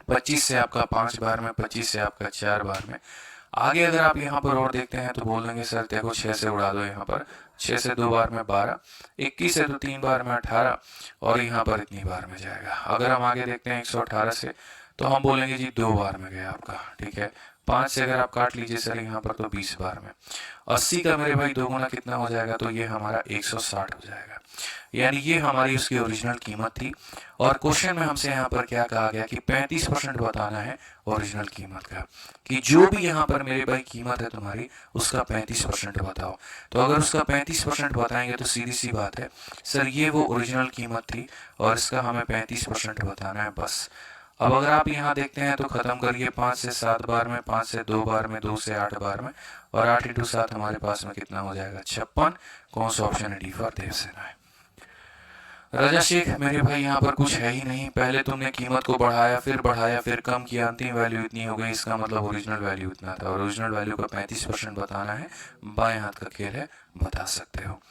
25 से आपका 5 बार में, 25 से आपका 4 बार में। आगे अगर आप यहाँ पर और देखते हैं तो बोल देंगे सर देखो 6 से उड़ा दो, यहाँ पर 6 से 2 बार में 12, 21 से तो 3 बार में 18, और यहाँ पर इतनी बार में जाएगा। अगर हम आगे देखते हैं 118 से, तो हम बोलेंगे जी 2 बार में गया आपका। ठीक है, 5 से अगर आप काट लीजिए सर यहाँ पर, तो 20 बार में। 80 का मेरे भाई 2 गुना कितना हो जाएगा, तो ये हमारा 160 हो जाएगा। यानी ये हमारी उसकी ओरिजिनल कीमत थी। और क्वेश्चन में हमसे यहाँ पर क्या कहा गया कि 35% बताना है ओरिजिनल कीमत का, कि जो भी यहाँ पर मेरे भाई कीमत है तुम्हारी, उसका 35% बताओ। तो अगर उसका 35% बताएंगे तो सीधी सी बात है सर ये वो ओरिजिनल कीमत थी और इसका हमें 35% बताना है, बस। अब अगर आप यहाँ देखते हैं तो खत्म करिए, 5 से 7 बार में, 5 से 2 बार में, 2 से 8 बार में, और 8 इंटू 7 हमारे पास में कितना हो जाएगा, 56। कौन सा ऑप्शन है, डी फॉर देवसेना है। राजा शेख मेरे भाई यहाँ पर कुछ है ही नहीं, पहले तुमने कीमत को बढ़ाया, फिर कम किया, अंतिम वैल्यू इतनी हो गई, इसका मतलब ओरिजिनल वैल्यू इतना था, और ओरिजिनल वैल्यू का 35% बताना है। बाएं हाथ का खेल है, बता सकते हो।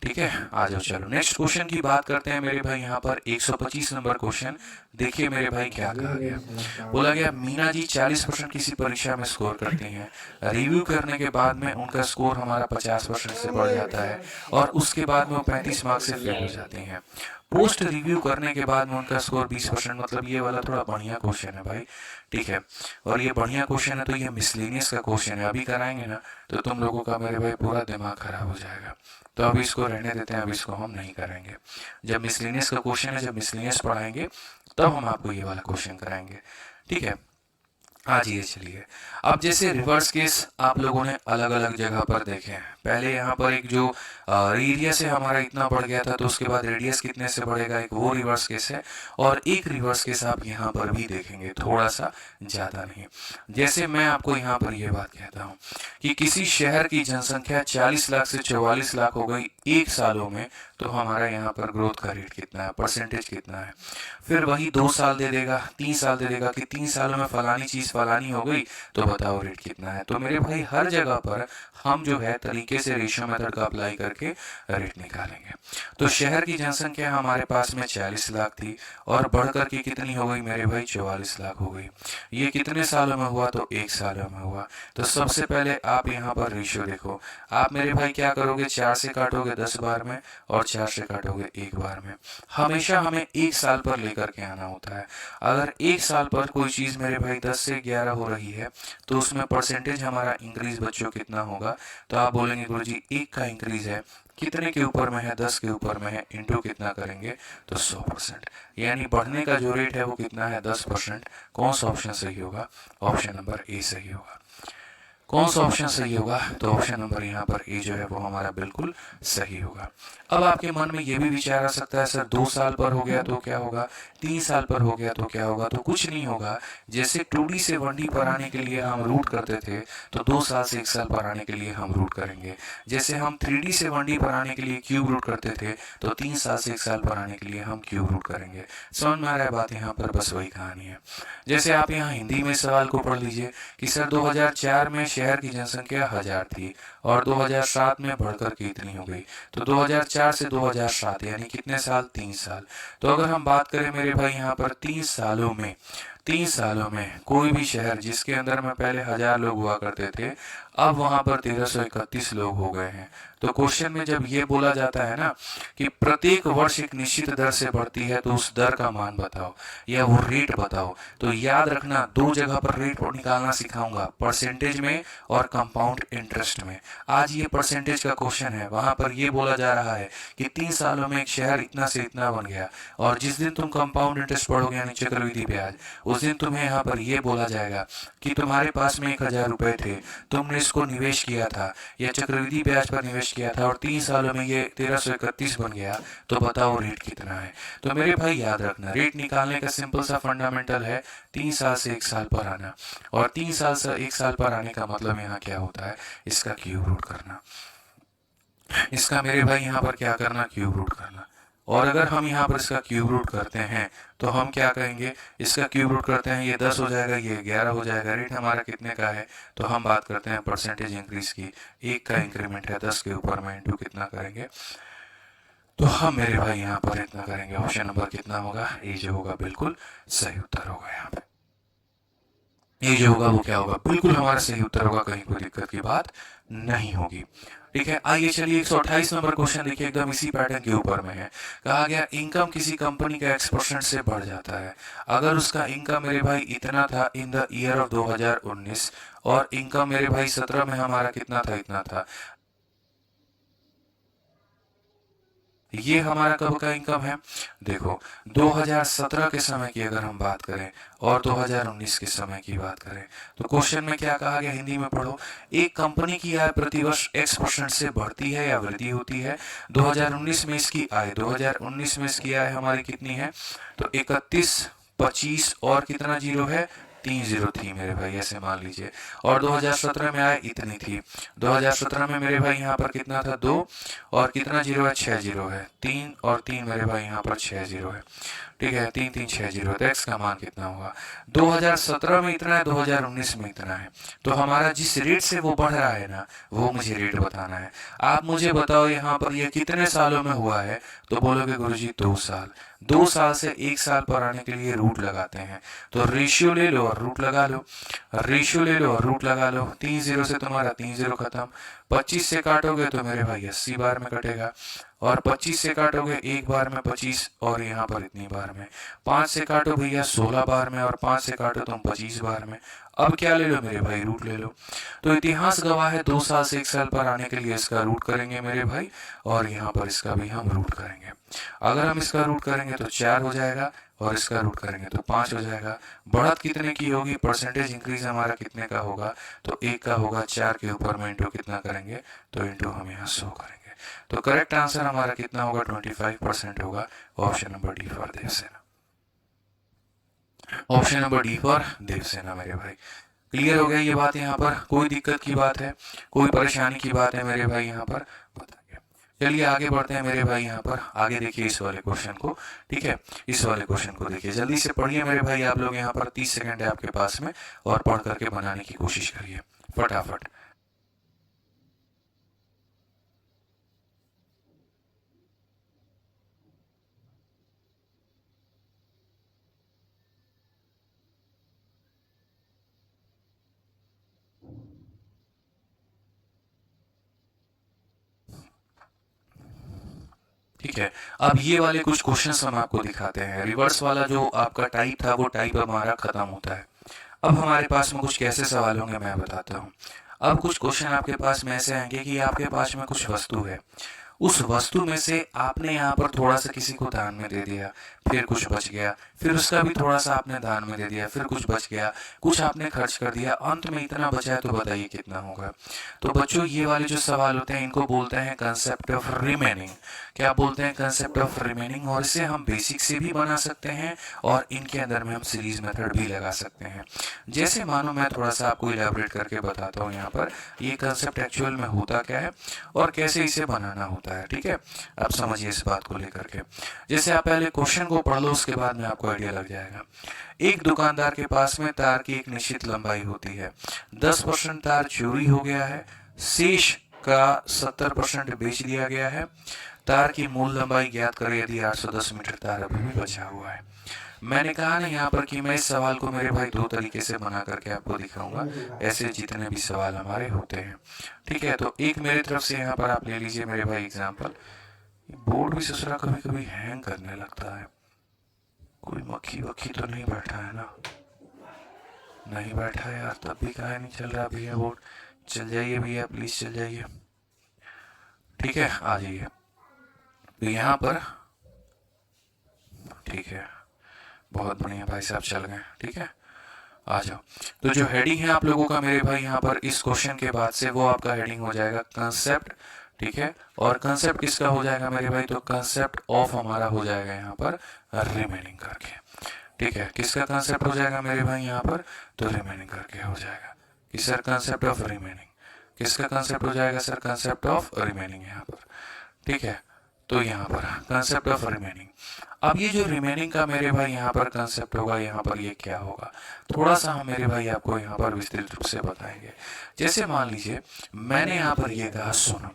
ठीक है, आ जाओ चलो नेक्स्ट क्वेश्चन की बात करते हैं मेरे भाई। यहाँ पर 125 नंबर क्वेश्चन देखिए मेरे भाई क्या कहा गया। बोला गया मीना जी 40% किसी परीक्षा में स्कोर करती हैं, रिव्यू करने के बाद में उनका स्कोर हमारा 50% से बढ़ जाता है, और उसके बाद में वो 35 मार्क्स से फेल हो जाती हैं। पोस्ट रिव्यू करने के बाद में उनका स्कोर 20%, मतलब ये वाला थोड़ा बढ़िया क्वेश्चन है भाई। ठीक है, और ये बढ़िया क्वेश्चन है, तो ये मिसलेनियस का क्वेश्चन है, अभी कराएंगे ना तो तुम लोगों का मेरे भाई पूरा दिमाग खराब हो जाएगा, तो अभी इसको रहने देते हैं, अभी इसको हम नहीं करेंगे। जब मिसलेनियस का क्वेश्चन है, जब मिसलेनियस पढ़ाएंगे तब हम आपको ये वाला क्वेश्चन कराएंगे। ठीक है, आज ये चलिए। अब जैसे रिवर्स केस आप लोगों ने अलग अलग जगह पर देखे हैं। पहले यहाँ पर एक जो एरिया से हमारा इतना बढ़ गया था, तो उसके बाद रेडियस कितने से बढ़ेगा, एक वो रिवर्स केस है। और एक रिवर्स केस आप यहाँ पर भी देखेंगे, थोड़ा सा ज़्यादा नहीं। जैसे मैं आपको यहाँ पर ये बात कहता हूँ कि किसी शहर की जनसंख्या 40 लाख से 44 लाख हो गई 1 सालों में, तो हमारा यहाँ पर ग्रोथ का रेट कितना है, परसेंटेज कितना है। फिर वही 2 साल दे देगा, 3 साल दे देगा कि 3 सालों में फलानी चीज़ फलानी हो गई, तो बताओ रेट कितना है। तो मेरे भाई हर जगह पर हम जो है तरीके से रेशियो मेथड का अप्लाई करके रेट निकालेंगे। तो शहर की जनसंख्या हमारे पास में 40 लाख थी, और बढ़ कर के कितनी हो गई मेरे भाई, 44 लाख हो गई। ये कितने सालों में हुआ, तो 1 सालों में हुआ। तो सबसे पहले आप यहाँ पर रेशियो देखो, आप मेरे भाई क्या करोगे, 4 से काटोगे 10 बार में, और 4 से काटोगे 1 बार में। हमेशा हमें 1 साल पर लेकर के आना होता है। अगर 1 साल पर कोई चीज़ मेरे भाई 10 से 11 हो रही है, तो उसमें परसेंटेज हमारा इंक्रीज बच्चों कितना होगा, तो आप बोलेंगे गुरुजी 1 का इंक्रीज है, कितने के ऊपर में है, 10 के ऊपर में है, इंटू कितना करेंगे, तो 100%। यानी बढ़ने का जो रेट है वो कितना है, 10%। कौन सा ऑप्शन सही होगा, ऑप्शन नंबर ए सही होगा। कौन सा ऑप्शन सही होगा, तो ऑप्शन नंबर यहाँ पर ए जो है वो हमारा बिल्कुल सही होगा। अब आपके मन में ये भी विचार आ सकता है सर 2 साल पर हो गया तो क्या होगा, 3 साल पर हो गया तो क्या होगा। तो कुछ नहीं होगा, जैसे 2D से 1D पर आने के लिए हम रूट करते थे, तो 2 साल से 1 साल पर आने के लिए हम रूट करेंगे। जैसे हम 3D से 1D पर आने के लिए क्यूब रूट करते थे, तो 3 साल से 1 साल पर आने के लिए हम क्यूब रूट करेंगे। समझ में आ रहा है बात, यहाँ पर बस वही कहानी है। जैसे आप यहाँ हिंदी में सवाल को पढ़ लीजिए कि सर 2004 में शहर की जनसंख्या 1000 थी, और 2007 में बढ़कर के इतनी हो गई। तो 2004 से 2007 यानी कितने साल, 3 साल। तो अगर हम बात करें मेरे भाई यहाँ पर 3 सालों में, 3 सालों में कोई भी शहर जिसके अंदर में पहले 1000 लोग हुआ करते थे, अब वहां पर 1331 लोग हो गए हैं। तो क्वेश्चन में जब ये बोला जाता है ना कि प्रत्येक वर्ष एक निश्चित दर से बढ़ती है, तो उस दर का मान बताओ या वो रेट बताओ। तो याद रखना, दो जगह पर रेट निकालना सिखाऊंगा, परसेंटेज में और कंपाउंड इंटरेस्ट में। आज ये परसेंटेज का क्वेश्चन है, वहां पर ये बोला जा रहा है कि 3 सालों में एक शहर इतना से इतना बन गया, और जिस दिन तुम कंपाउंड इंटरेस्ट पढ़ोगे यानी चक्रवृद्धि ब्याज, उस दिन तुम्हें यहाँ पर ये बोला जाएगा कि तुम्हारे पास में 1000 रुपए थे, तुमने इसको निवेश किया था या चक्रवृद्धि ब्याज पर निवेश किया था, और 3 सालों में ये 1331 बन गया, तो बताओ रेट कितना है। तो मेरे भाई याद रखना, रेट निकालने का सिंपल सा फंडामेंटल है 3 साल से 1 साल पर आना, और 3 साल से 1 साल पर आने का मतलब यहाँ क्या होता है, इसका क्यूब रूट करना। इसका मेरे भाई यहाँ पर क्या करना, क्यूब रूट करना। और अगर हम यहाँ पर इसका क्यूब रूट करते हैं तो हम क्या कहेंगे, इसका क्यूब रूट करते हैं, ये 10 हो जाएगा, ये 11 हो जाएगा। रेट हमारा कितने का है, तो हम बात करते हैं परसेंटेज इंक्रीज की। 1 का इंक्रीमेंट है, 10 के ऊपर में इंटू कितना करेंगे, तो हम मेरे भाई यहाँ पर इतना करेंगे। ऑप्शन नंबर कितना होगा, ए जो होगा बिल्कुल सही उत्तर होगा। यहाँ पे ये जो होगा वो क्या होगा, बिल्कुल हमारा सही उत्तर होगा, कहीं कोई दिक्कत की बात नहीं होगी। ठीक है, आइए चलिए 128 नंबर क्वेश्चन देखिए, एकदम इसी पैटर्न के ऊपर में है। कहा गया इनकम किसी कंपनी का X% से बढ़ जाता है। अगर उसका इनकम मेरे भाई इतना था इन द ईयर ऑफ 2019, और इनकम मेरे भाई 17 में हमारा कितना था, इतना था। ये हमारा कब का इनकम है, देखो 2017 के समय की अगर हम बात करें और 2019 के समय की बात करें, तो क्वेश्चन में क्या कहा गया, हिंदी में पढ़ो। एक कंपनी की आय प्रतिवर्ष X% से बढ़ती है या वृद्धि होती है। 2019 में इसकी आय, 2019 में इसकी आय हमारी कितनी है, तो 31, 25 और कितना जीरो है, 3 जीरो थी मेरे भाई, ऐसे मान लीजिए। और 2017 में आय इतनी थी। 2017 में मेरे भाई यहाँ पर कितना था, 2 और कितना जीरो है, 6 जीरो है। 3 और 3 मेरे भाई यहाँ पर 6 जीरो है। ठीक है, 3 3 6 जीरो है। तो एक्स का मान कितना होगा, 2017 में इतना है, 2019 में इतना है। तो हमारा जिस रेट से वो बढ़ रहा है ना, वो मुझे रेट बताना है। आप मुझे बताओ यहाँ पर ये कितने सालों में हुआ है, तो बोलोगे गुरुजी 2 साल। 2 साल से 1 साल पर आने के लिए रूट लगाते हैं, तो रेशियो ले लो और रूट लगा लो, रेशियो ले लो और रूट लगा लो। 3 जीरो से तुम्हारा 3 जीरो खत्म। 25 से काटोगे तो मेरे भाई 80 बार में कटेगा, और 25 से काटोगे एक बार में 25, और यहाँ पर इतनी बार में। 5 से काटो भैया 16 बार में, और 5 से काटो तुम 25 बार में। अब क्या ले लो मेरे भाई, रूट ले लो। तो इतिहास गवाह है 2 साल से 1 साल पर आने के लिए इसका रूट करेंगे मेरे भाई, और यहाँ पर इसका भी हम रूट करेंगे। अगर हम इसका रूट करेंगे तो 4 हो जाएगा, और इसका रूट करेंगे तो 5 हो जाएगा। बढ़त कितने की होगी, परसेंटेज इंक्रीज हमारा कितने का होगा, तो 1 का होगा। 4 के ऊपर में इंटू कितना करेंगे, तो इंटू हम यहाँ 100 करेंगे। तो करेक्ट आंसर हमारा कितना होगा, 25% होगा। Option number D for Devsena. Option number D for Devsena मेरे भाई। क्लियर हो गया ये बात, यहाँ पर कोई दिक्कत की बात है, कोई परेशानी की बात है मेरे भाई, यहाँ पर बताइए। चलिए आगे बढ़ते हैं मेरे भाई, यहाँ पर आगे देखिए इस वाले क्वेश्चन को। ठीक है, इस वाले क्वेश्चन को देखिए, जल्दी से पढ़िए मेरे भाई आप लोग। यहाँ पर 30 सेकंड है आपके पास में, और पढ़ करके बनाने की कोशिश करिए फटाफट। ठीक है, अब ये वाले कुछ क्वेश्चंस हम आपको दिखाते हैं। रिवर्स वाला जो आपका टाइप था, वो टाइप हमारा खत्म होता है। अब हमारे पास में कुछ कैसे सवाल होंगे मैं बताता हूँ। अब कुछ क्वेश्चन आपके पास में ऐसे आएंगे कि आपके पास में कुछ वस्तु है, उस वस्तु में से आपने यहाँ पर थोड़ा सा किसी को दान में दे दिया, फिर कुछ बच गया, फिर उसका भी थोड़ा सा आपने दान में दे दिया, फिर कुछ बच गया, कुछ आपने खर्च कर दिया, अंत में इतना बचा है, तो बताइए कितना होगा। तो बच्चों ये वाले जो सवाल होते हैं इनको बोलते हैं कंसेप्ट ऑफ रिमेनिंग। क्या बोलते हैं, कंसेप्ट ऑफ रिमेनिंग। और इसे हम बेसिक से भी बना सकते हैं, और इनके अंदर में हम सीरीज मेथड भी लगा सकते हैं। जैसे मानो मैं थोड़ा सा आपको इलेबोरेट करके बताता हूँ यहाँ पर ये कंसेप्ट एक्चुअल में होता क्या है और कैसे इसे बनाना होता है। ठीक है, आप समझिए इस बात को लेकर के। जैसे आप पहले क्वेश्चन को पढ़ लो, उसके बाद में आपको आइडिया लग जाएगा। एक दुकानदार के पास में तार की एक निश्चित लंबाई होती है, 10% तार चोरी हो गया है, शेष का 70% बेच दिया गया है। तार की मूल लंबाई ज्ञात करें यदि 810 मीटर तार अभी भी बचा हुआ है। मैंने कहा ना यहाँ पर कि मैं इस सवाल को मेरे भाई दो तरीके से बना करके आपको दिखाऊंगा, ऐसे जितने भी सवाल हमारे होते हैं। ठीक है, तो एक मेरे तरफ से यहाँ पर आप ले लीजिए मेरे भाई एग्जाम्पल। बोर्ड भी ससुरा कभी कभी हैंग करने लगता है। कोई मक्खी वक्खी तो नहीं बैठा है ना? नहीं बैठा है यार, तब भी काहे नहीं चल रहा भैया बोर्ड? चल जाइए भैया, प्लीज चल जाइए। ठीक है, आ जाइए। तो यहाँ पर ठीक है, बहुत बढ़िया भाई साहब, चल गए। ठीक है, आ जाओ। तो जो हेडिंग है आप लोगों का मेरे भाई यहाँ पर इस क्वेश्चन के बाद से, वो आपका हेडिंग हो जाएगा कंसेप्ट। ठीक है, और कंसेप्ट किसका हो जाएगा मेरे भाई? तो कंसेप्ट ऑफ हमारा हो जाएगा यहाँ पर रिमेनिंग करके। ठीक है, किसका कंसेप्ट हो जाएगा मेरे भाई यहाँ पर? तो रिमेनिंग करके हो जाएगा कि सर कंसेप्ट ऑफ रिमेनिंग। किसका कंसेप्ट हो जाएगा सर? कंसेप्ट ऑफ रिमेनिंग यहाँ पर। ठीक है, तो यहाँ पर कंसेप्ट ऑफ रिमेनिंग। अब ये जो रिमेनिंग का मेरे भाई यहाँ पर कंसेप्ट होगा, यहाँ पर ये क्या होगा, थोड़ा सा हम मेरे भाई आपको यहाँ पर विस्तृत रूप से बताएंगे। जैसे मान लीजिए मैंने यहाँ पर ये कहा सुनो,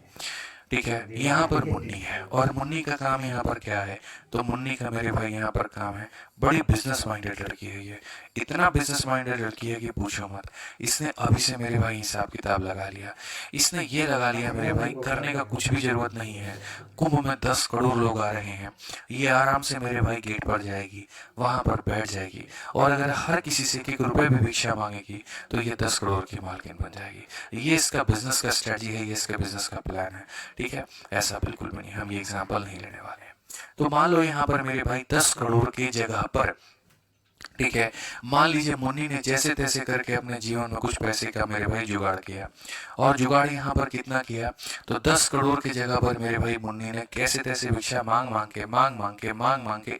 ठीक है, यहाँ पर मुन्नी है और मुन्नी का काम यहाँ पर क्या है? तो मुन्नी का मेरे भाई यहाँ पर काम है, बड़ी बिजनेस माइंडेड लड़की है ये, इतना बिजनेस माइंडेड लड़की है कि पूछो मत। इसने अभी से मेरे भाई हिसाब किताब लगा लिया, इसने ये लगा लिया मेरे भाई, करने का कुछ भी जरूरत नहीं है। कुंभ में 10 करोड़ लोग आ रहे हैं, ये आराम से मेरे भाई गेट पर जाएगी, वहां पर बैठ जाएगी, और अगर हर किसी से 1 रुपए भी भिक्षा मांगेगी तो ये 10 करोड़ की मालकिन बन जाएगी। ये इसका बिजनेस का स्ट्रेटजी है, ये इसका बिजनेस का प्लान है। ठीक है, ऐसा बिल्कुल भी नहीं, हम ये एग्जाम्पल नहीं लेने वाले हैं। तो मान लो यहाँ पर मेरे भाई 10 करोड़ की जगह पर, ठीक है, मान लीजिए मुन्नी ने जैसे तैसे करके अपने जीवन में कुछ पैसे का मेरे भाई जुगाड़ किया, और जुगाड़ यहाँ पर कितना किया? तो 10 करोड़ की जगह पर मेरे भाई मुन्नी ने कैसे तैसे भिक्षा मांग मांग के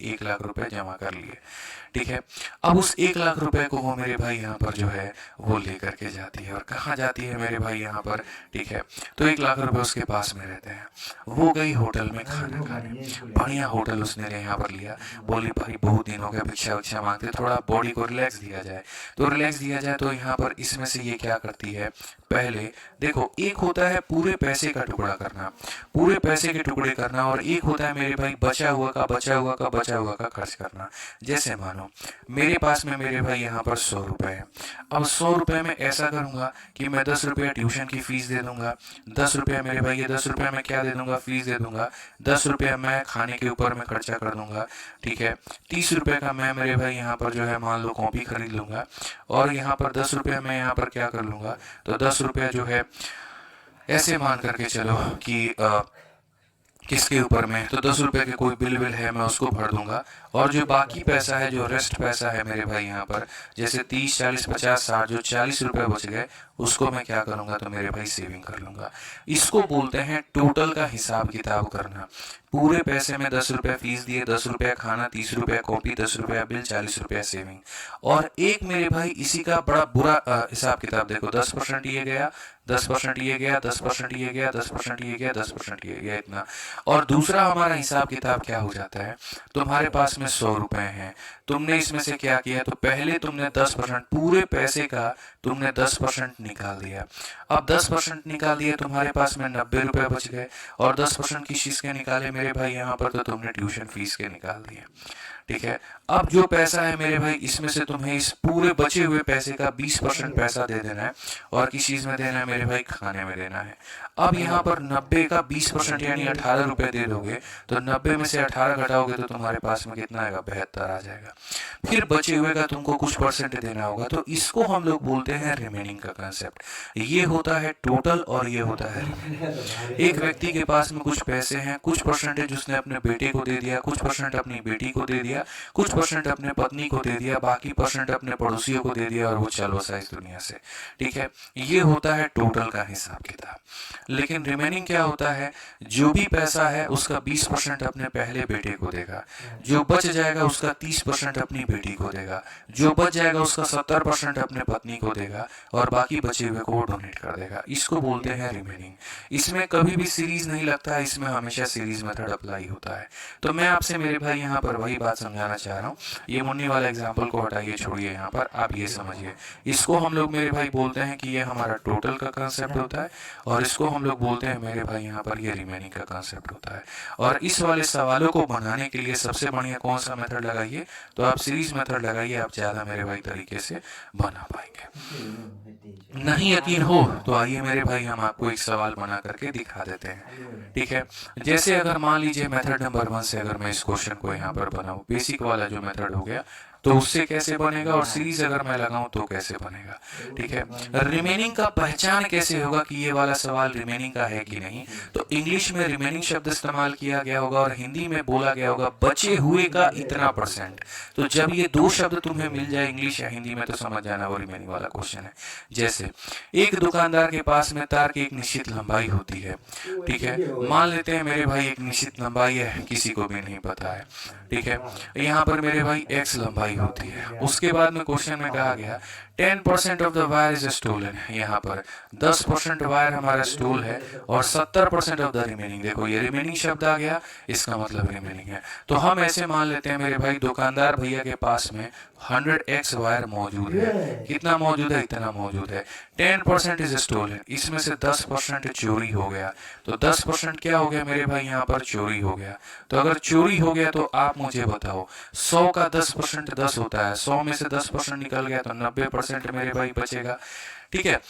1 लाख रुपए जमा कर लिए। ठीक है, अब उस 1 लाख रुपए को वो मेरे भाई यहाँ पर जो है वो लेकर के जाती है, और कहाँ जाती है मेरे भाई यहाँ पर? ठीक है, तो 1 लाख रुपए उसके पास में रहते हैं, वो गई होटल में खाना खाने, बढ़िया होटल उसने यहाँ पर लिया, बोली भाई बहुत दिन हो गए भिक्षा विक्षा मांगते, थोड़ा बॉडी को रिलैक्स दिया जाए। तो रिलैक्स दिया जाए तो यहाँ पर इसमें से ये क्या करती है? पहले देखो, एक होता है पूरे पैसे का टुकड़ा करना, पूरे पैसे के टुकड़े करना, और एक होता है मेरे भाई बचा हुआ का खर्च करना। जैसे मानो मेरे पास में मेरे भाई यहाँ पर 100 रुपए है, अब 100 रुपए में ऐसा करूंगा कि मैं 10 रुपया ट्यूशन की फीस दे दूंगा, 10 रुपया मेरे भाई, ये 10 रुपया मैं क्या दे दूंगा? फीस दे दूंगा, 10 रुपया मैं खाने के ऊपर में खर्चा कर दूंगा। ठीक है, 30 रुपए का मैं मेरे भाई यहाँ पर जो है मान लो कॉपी खरीद लूंगा, और यहाँ पर 10 रुपया मैं यहाँ पर क्या कर लूंगा? तो 10 रुपया जो है ऐसे मान करके चलो कि किसके ऊपर में, तो 10 रुपए के कोई बिल विल है मैं उसको भर दूंगा, और जो बाकी पैसा है, जो रेस्ट पैसा है मेरे भाई यहाँ पर, जैसे 30 40 50 60, जो 40 रुपए बच गए उसको मैं क्या करूंगा? तो मेरे भाई सेविंग कर लूंगा। इसको बोलते हैं टोटल का हिसाब किताब करना। पूरे पैसे में 10 रुपया फीस दिए, 10 रुपया खाना, 30 रुपया कॉपी, 10 रुपया बिल, 40 रुपया सेविंग। और एक मेरे भाई इसी का बड़ा बुरा हिसाब किताब देखो, 10% ये गया, 10% ये गया, 10% ये गया, 10% ये गया, 10% ये गया, इतना। और दूसरा हमारा हिसाब किताब क्या हो जाता है? तुम्हारे पास में 100 रुपए हैं, तुमने इसमें से क्या किया? तो पहले तुमने 10%, पूरे पैसे का तुमने 10% निकाल दिया। अब 10% निकाल दिए, तुम्हारे पास में 90 रुपए बच गए, और 10% किस चीज के निकाले मेरे भाई यहाँ पर? तो तुमने ट्यूशन फीस के निकाल दिए। ठीक है, अब जो पैसा है मेरे भाई, इसमें से तुम्हें इस पूरे बचे हुए पैसे का 20% पैसा दे देना है, और किस चीज में देना है मेरे भाई? खाने में देना है। अब यहाँ पर 90 का 20% यानी 18 रुपए दे दोगे, तो 90 में से 18 घटाओगे तो तुम्हारे पास में कितना आएगा? 72 आ जाएगा। फिर बचे हुए का तुमको कुछ परसेंट देना होगा, तो इसको हम लोग बोलते हैं रिमेनिंग का कंसेप्ट। ये होता है टोटल और ये होता है रिमेनिंग। एक व्यक्ति के पास में कुछ पैसे हैं, कुछ परसेंटेज उसने अपने बेटे को दे दिया, कुछ परसेंट अपनी बेटी को दे दिया, कुछ परसेंट अपने पत्नी को दे दिया, बाकी परसेंट अपने पड़ोसियों को दे दिया, और वो चल बसा इस दुनिया से। ठीक है, ये होता है टोटल का हिसाब किताब। लेकिन रिमेनिंग क्या होता है? जो भी पैसा है उसका 20% अपने पहले बेटे को देगा, जो बच जाएगा उसका 30% अपनी बेटी को देगा, जो बच जाएगा उसका 70% अपने पत्नी को देगा, और बाकी बचे हुए को डोनेट कर देगा। इसको बोलते हैं रिमेनिंग। इसमें कभी भी सीरीज नहीं लगता है, इसमें हमेशा सीरीज मेथड अप्लाई होता है। तो मैं आपसे मेरे भाई यहाँ पर वही बात समझाना चाह रहा हूँ। ये मुन्नी वाला एग्जाम्पल को हटाइए, छोड़िए, यहाँ पर आप ये समझिए, इसको हम लोग मेरे भाई बोलते हैं कि ये हमारा टोटल का कंसेप्ट होता है, और इसको हम लोग बोलते हैं मेरे भाई यहाँ पर ये रिमेनिंग का कंसेप्ट होता है। और इस वाले सवालों को बनाने के लिए सबसे बढ़िया कौन सा मेथड लगाइए, तो आप सीरीज मेथड लगाइए, आप ज़्यादा मेरे भाई तरीके से बना पाएंगे। नहीं यकीन हो तो आइए मेरे भाई हम आपको एक सवाल बना करके दिखा देते हैं, ठीक है। जैसे अगर मान लीजिए मेथड नंबर 1 से अगर मैं इस क्वेश्चन को यहाँ पर बनाऊँ, बेसिक वाला जो मेथड हो गया, तो उससे कैसे बनेगा, और सीरीज अगर मैं लगाऊं तो कैसे बनेगा, ठीक है। रिमेनिंग का पहचान कैसे होगा कि ये वाला सवाल रिमेनिंग का है कि नहीं, तो इंग्लिश में रिमेनिंग शब्द इस्तेमाल किया गया होगा और हिंदी में बोला गया होगा बचे हुए का इतना %। तो जब ये दो शब्द तुम्हें मिल जाए इंग्लिश या हिंदी में, तो समझ जाना वो रिमेनिंग वाला क्वेश्चन है। जैसे एक दुकानदार के पास में तार की एक निश्चित लंबाई होती है, ठीक है। मान लेते हैं मेरे भाई एक निश्चित लंबाई है, किसी को भी नहीं पता है, ठीक है। यहाँ पर मेरे भाई x लंबाई होती है। उसके बाद में क्वेश्चन में कहा गया 10% of the wire is stolen, यहाँ पर 10% वायर हमारा स्टोल है और 70% ऑफ द रिमेनिंग, देखो ये रिमेनिंग शब्द आ गया, इसका मतलब रिमेनिंग है। तो हम ऐसे मान लेते हैं मेरे भाई दुकानदार भैया के पास में 100x वायर मौजूद है, कितना मौजूद है, इतना मौजूद है। 10% इज स्टोलन, इसमें से 10% चोरी हो गया, तो 10% क्या हो गया मेरे भाई, यहाँ पर चोरी हो गया। तो अगर चोरी हो गया तो आप मुझे बताओ 100 का 10% 10 होता है, 100 में से 10% निकल गया तो 90% मेरे भाई बचेगा, ठीक है।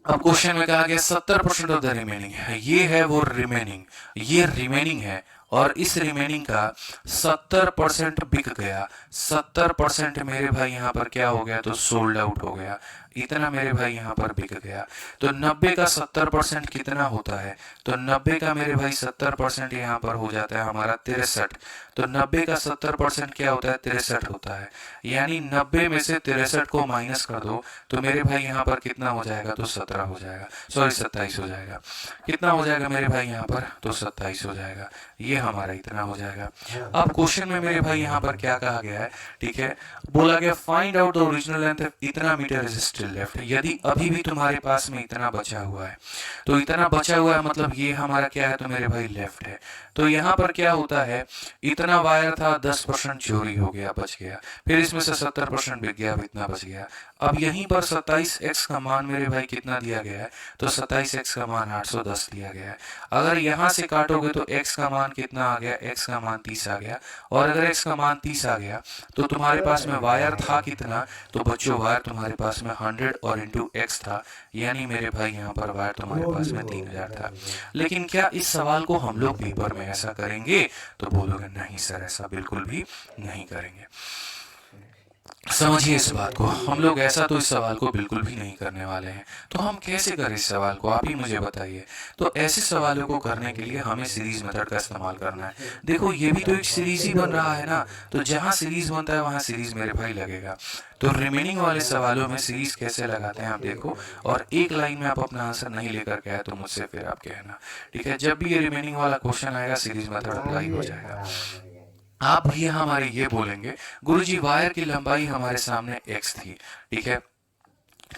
अब क्वेश्चन में कहा गया 70% ऑफ द रिमेनिंग है, ये है वो रिमेनिंग, ये रिमेनिंग है, और इस रिमेनिंग का 70% बिक गया, 70% मेरे भाई यहाँ पर क्या हो गया, तो सोल्ड आउट हो गया, इतना मेरे भाई यहाँ पर बिक गया। तो 90 का 70% कितना होता है, तो 90 का मेरे भाई 70% यहाँ पर हो जाता है हमारा 63। तो 90 का 70% क्या होता है, 63 होता है। यानी 90 में से 63 को माइनस कर दो तो मेरे भाई यहाँ पर कितना हो जाएगा, तो 17 हो जाएगा, सॉरी 27 हो जाएगा। कितना हो जाएगा मेरे भाई यहाँ पर, तो 27 हो जाएगा, ये हमारा इतना हो जाएगा। अब क्वेश्चन में मेरे भाई यहाँ पर क्या कहा गया है, ठीक है, बोला गया find out the original length, इतना मीटर इज स्टिल लेफ्ट। यदि अभी भी तुम्हारे पास में इतना बचा हुआ है, तो इतना बचा हुआ है मतलब ये हमारा क्या है, तो मेरे भाई लेफ्ट है। तो यहाँ पर क्या होता है, इतना वायर था, 10% चोरी हो गया, बच गया, फिर इसमें से 70% बिक गया, अब इतना बच गया। अब यहीं पर 27x का मान मेरे भाई कितना दिया गया है, तो 27x का मान 810 दिया गया है। अगर यहाँ से काटोगे तो x का मान कितना आ गया, x का मान 30 आ गया, और अगर x का मान 30 आ गया तो तुम्हारे पास में वायर था कितना, तो बच्चों वायर तुम्हारे पास में 100 और इंटू x था, यानी मेरे भाई यहाँ पर वायर तुम्हारे पास में 3000 था। लेकिन क्या इस सवाल को हम लोग पेपर में ऐसा करेंगे, तो बोलोगे नहीं सर ऐसा बिल्कुल भी नहीं करेंगे। समझिए इस बात को, हम लोग ऐसा तो इस सवाल को बिल्कुल भी नहीं करने वाले हैं। तो हम कैसे करें इस सवाल को, आप ही मुझे बताइए। तो ऐसे सवालों को करने के लिए हमें सीरीज मेथड का इस्तेमाल करना है। देखो ये भी तो एक सीरीज ही बन रहा है ना, तो जहाँ सीरीज बनता है वहाँ सीरीज मेरे भाई लगेगा। तो रिमेनिंग वाले सवालों में सीरीज कैसे लगाते हैं आप देखो, और एक लाइन में आप अपना आंसर नहीं लेकर के आए तो मुझसे फिर आप कहना, ठीक है। जब भी ये रिमेनिंग वाला क्वेश्चन आएगा सीरीज मेथड अप्लाई हो जाएगा। आप भैया हमारे ये बोलेंगे गुरुजी वायर की लंबाई हमारे सामने x थी, ठीक है,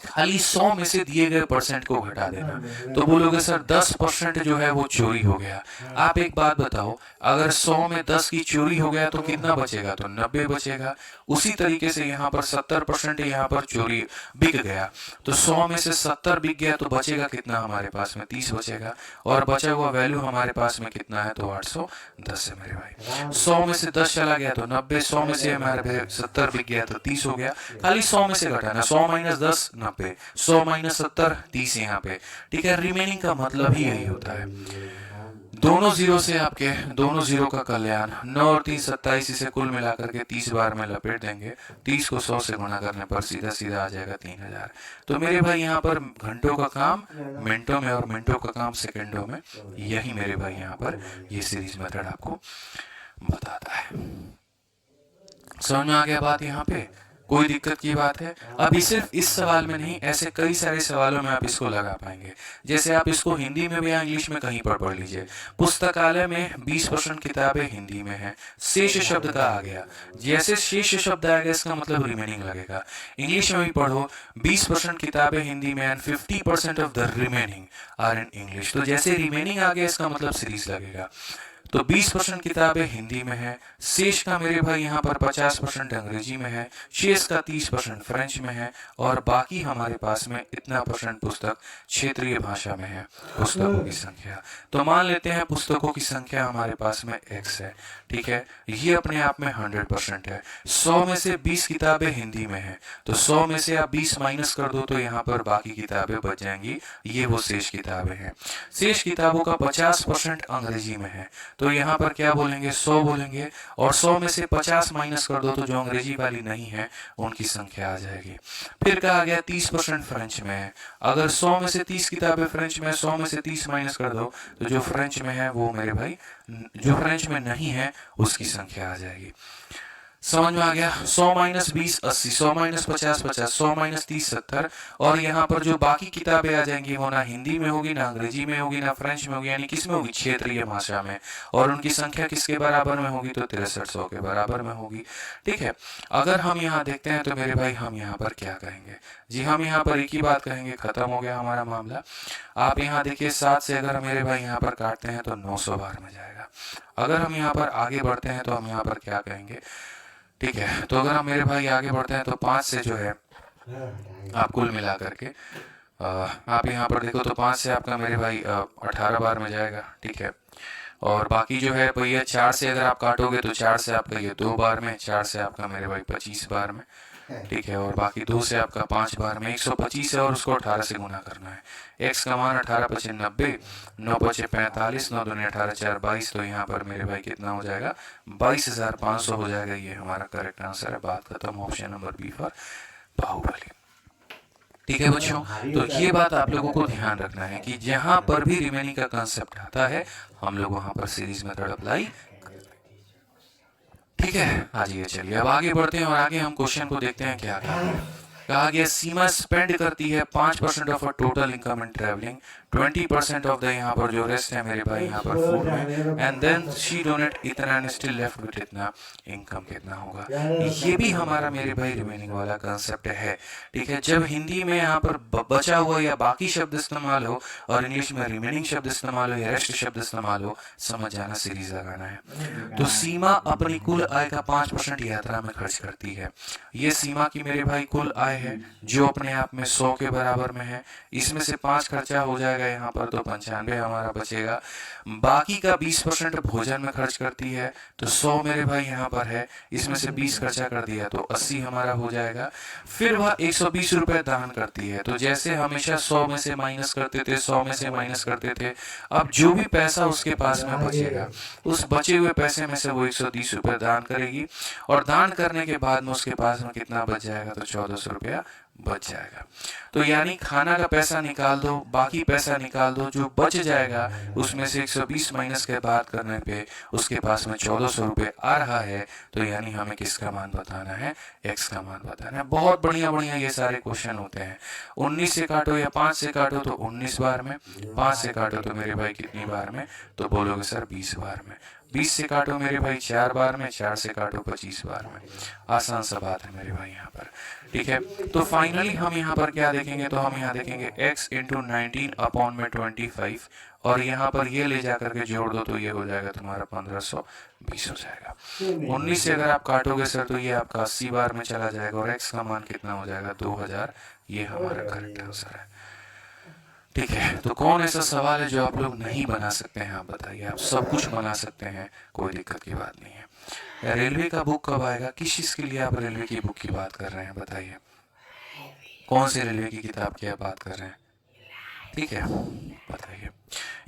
खाली 100 में से दिए गए % को घटा देना। तो बोलोगे सर 10% जो है वो चोरी हो गया। आप एक बात बताओ, अगर 100 में 10 की चोरी हो गया तो कितना बचेगा, तो 90 बचेगा। उसी तरीके से यहाँ पर 70% यहाँ पर चोरी बिक गया, तो 100 में से 70 बिक गया तो बचेगा कितना हमारे पास में, 30 बचेगा, और बचा हुआ वैल्यू हमारे पास में कितना है, तो 810 है मेरे भाई। 100 में से 10 चला गया तो 90, 100 में से हमारे 70 बिक गया तो 30 हो गया। खाली 100 में से घटाना, 100 माइनस 10 90, 100 माइनस 70 30 यहाँ पे, ठीक है। रिमेनिंग का मतलब ही यही होता है, दोनों जीरो से आपके दोनों जीरो का कल्याण, 9 और 3 27, इसे कुल मिलाकर के 30 बार में लपेट देंगे, 30 को 100 से गुणा करने पर सीधा सीधा आ जाएगा 3000। तो मेरे भाई यहाँ पर घंटों का काम मिनटों में और मिनटों का काम सेकंडों में, यही मेरे भाई यहाँ पर ये सीरीज मेथड आपको बताता है। समझ में आ गया बात यहाँ पे, कोई दिक्कत की बात है? अभी सिर्फ इस सवाल में नहीं, ऐसे कई सारे सवालों में आप इसको लगा पाएंगे। जैसे आप इसको हिंदी में भी या इंग्लिश में कहीं पर पढ़ लीजिए, पुस्तकालय में 20% किताबें हिंदी में है, शेष शब्द का आ गया, जैसे शेष शब्द आएगा इसका मतलब रिमेनिंग लगेगा। इंग्लिश में भी पढ़ो 20% किताबें हिंदी में and 50% of the remaining are in English, तो जैसे रिमेनिंग आ गया इसका मतलब सीरीज लगेगा। तो 20% किताबें हिंदी में है, शेष का मेरे भाई यहाँ पर 50% अंग्रेजी में है, शेष का 30% फ्रेंच में है, और बाकी हमारे पास में इतना परसेंट पुस्तक क्षेत्रीय भाषा में है। पुस्तकों की संख्या, तो मान लेते हैं पुस्तकों की संख्या हमारे पास में x है, ठीक है, ये अपने आप में 100% है। 100 में से 20 किताबें हिंदी में है, तो 100 में से आप 20 माइनस कर दो तो यहाँ पर बाकी किताबें बच जाएंगी, ये वो शेष किताबें हैं। शेष किताबों का 50% अंग्रेजी में है, तो यहाँ पर क्या बोलेंगे, 100 बोलेंगे, और 100 में से 50 माइनस कर दो तो जो अंग्रेजी वाली नहीं है उनकी संख्या आ जाएगी। फिर कहा गया 30% फ्रेंच में है, अगर 100 में से 30 किताबें फ्रेंच में, 100 में से 30 माइनस कर दो तो जो फ्रेंच में है वो मेरे भाई, जो फ्रेंच में नहीं है उसकी संख्या आ जाएगी। समझ में आ गया। 100 माइनस 20 80, 100 माइनस 50 50, 100 माइनस 30 70, और यहाँ पर जो बाकी किताबें आ जाएंगी वो ना हिंदी में होगी, ना अंग्रेजी में होगी, ना फ्रेंच में होगी, यानी किस में होगी, क्षेत्रीय भाषा में, और उनकी संख्या किसके बराबर में होगी, तो 6300 के बराबर में होगी। ठीक है, अगर हम यहाँ देखते हैं तो मेरे भाई हम यहाँ पर क्या कहेंगे, जी हम यहाँ पर एक ही बात कहेंगे, खत्म हो गया हमारा मामला। आप यहाँ देखिए 7 से अगर मेरे भाई यहाँ पर काटते हैं तो 900 बार में जाएगा। अगर हम यहाँ पर आगे बढ़ते हैं तो हम यहाँ पर क्या कहेंगे, ठीक है, तो अगर हम मेरे भाई आगे बढ़ते हैं तो 5 से जो है आप कुल मिला करके आप यहाँ पर देखो तो 5 से आपका मेरे भाई 18 बार में जाएगा। ठीक है, और बाकी जो है भैया 4 से अगर आप काटोगे तो 4 से आपका ये 2 बार में, 4 से आपका मेरे भाई 25 बार में। ठीक है, और बाकी 2 से आपका 5 बार में, 125 है और उसको 18 से गुना करना है। x का मान 18 पचे 90, 9 पचे 45, 9 दूनी 18 4 22, तो यहाँ पर मेरे भाई कितना हो जाएगा, 22,500 हो जाएगा। ये हमारा करेक्ट आंसर है। बात खत्म, option number B for Baahubali. ठीक है बच्चों, तो ये बात आप लोगों को ध्यान रखना है कि जहां पर भी रिमेनिंग का कंसेप्ट आता है हम लोग वहां पर सीरीज मेथड अप्लाई। ठीक है, आइए चलिए अब आगे बढ़ते हैं और आगे हम क्वेश्चन को देखते हैं क्या कहा गया। सीमा स्पेंड करती है 5% of a total income in travelling, 20% of the यहाँ पर जो रेस्ट है मेरे भाई यहाँ पर फूड में, एंड देन शी डोनेट इतना एंड स्टिल लेफ्ट विथ इतना, इनकम कितना होगा। ये भी हमारा मेरे भाई रिमेनिंग वाला कंसेप्ट है। ठीक है, जब हिंदी में यहाँ पर बचा हुआ या बाकी शब्द इस्तेमाल हो और इंग्लिश में रिमेनिंग शब्द इस्तेमाल हो या रेस्ट शब्द इस्तेमाल हो, समझ जाना सीरीज लगाना है। तो सीमा अपनी कुल आय का 5% यात्रा में खर्च करती है। ये सीमा की मेरे भाई कुल आय है जो अपने आप में 100 के बराबर में है। इसमें से 5 खर्चा हो जाएगा यहाँ पर तो 95 हमारा बचेगा। बाकी का 20% भोजन में खर्च करती है, तो 100 मेरे भाई यहाँ पर है, इसमें से 20 खर्चा कर दिया तो 80 हमारा हो जाएगा। फिर वह 120 रुपए दान करती है। तो जैसे हमेशा 100 में से माइनस करते थे, 100 में से माइनस करते थे, अब जो भी पैसा उसके पास में बचेगा उस बचे हुए पैसे में से वो 130 रुपए दान करेगी, और दान करने के बाद में उसके पास में कितना बच जाएगा, तो 1400 रुपया बच जाएगा। तो यानी खाना का पैसा निकाल दो, बाकी पैसा निकाल दो, जो बच जाएगा उसमें से 120 माइनस के बाद करने पे उसके पास में 1400 रुपये आ रहा है। तो यानी हमें किसका मान बताना है, x का मान बताना है। बहुत बढ़िया बढ़िया ये सारे क्वेश्चन होते हैं। 19 से काटो या 5 से काटो तो 19 बार में, 5 से काटो तो मेरे भाई कितनी बार में, तो बोलोगे सर 20 बार में। 20 से काटो मेरे भाई 4 बार में, 4 से काटो 25 बार में। आसान सा बात है मेरे भाई यहाँ पर। ठीक है, तो फाइनली हम यहाँ पर क्या देखेंगे, तो हम यहाँ देखेंगे x इंटू 19 अपॉन में 25, और यहाँ पर ये ले जा करके जोड़ दो तो ये हो जाएगा तुम्हारा 1520 हो जाएगा। 19 से अगर आप काटोगे सर तो ये आपका 80 बार में चला जाएगा, और x का मान कितना हो जाएगा, 2000। ये हमारा करेक्ट आंसर है। ठीक है, तो कौन ऐसा सवाल है जो आप लोग नहीं बना सकते हैं, आप बताइए। आप सब कुछ बना सकते हैं, कोई दिक्कत की बात नहीं है। रेलवे का बुक कब आएगा, किस चीज़ के लिए आप रेलवे की बुक की बात कर रहे हैं, बताइए। कौन सी रेलवे की किताब की आप बात कर रहे हैं, ठीक है बताइए।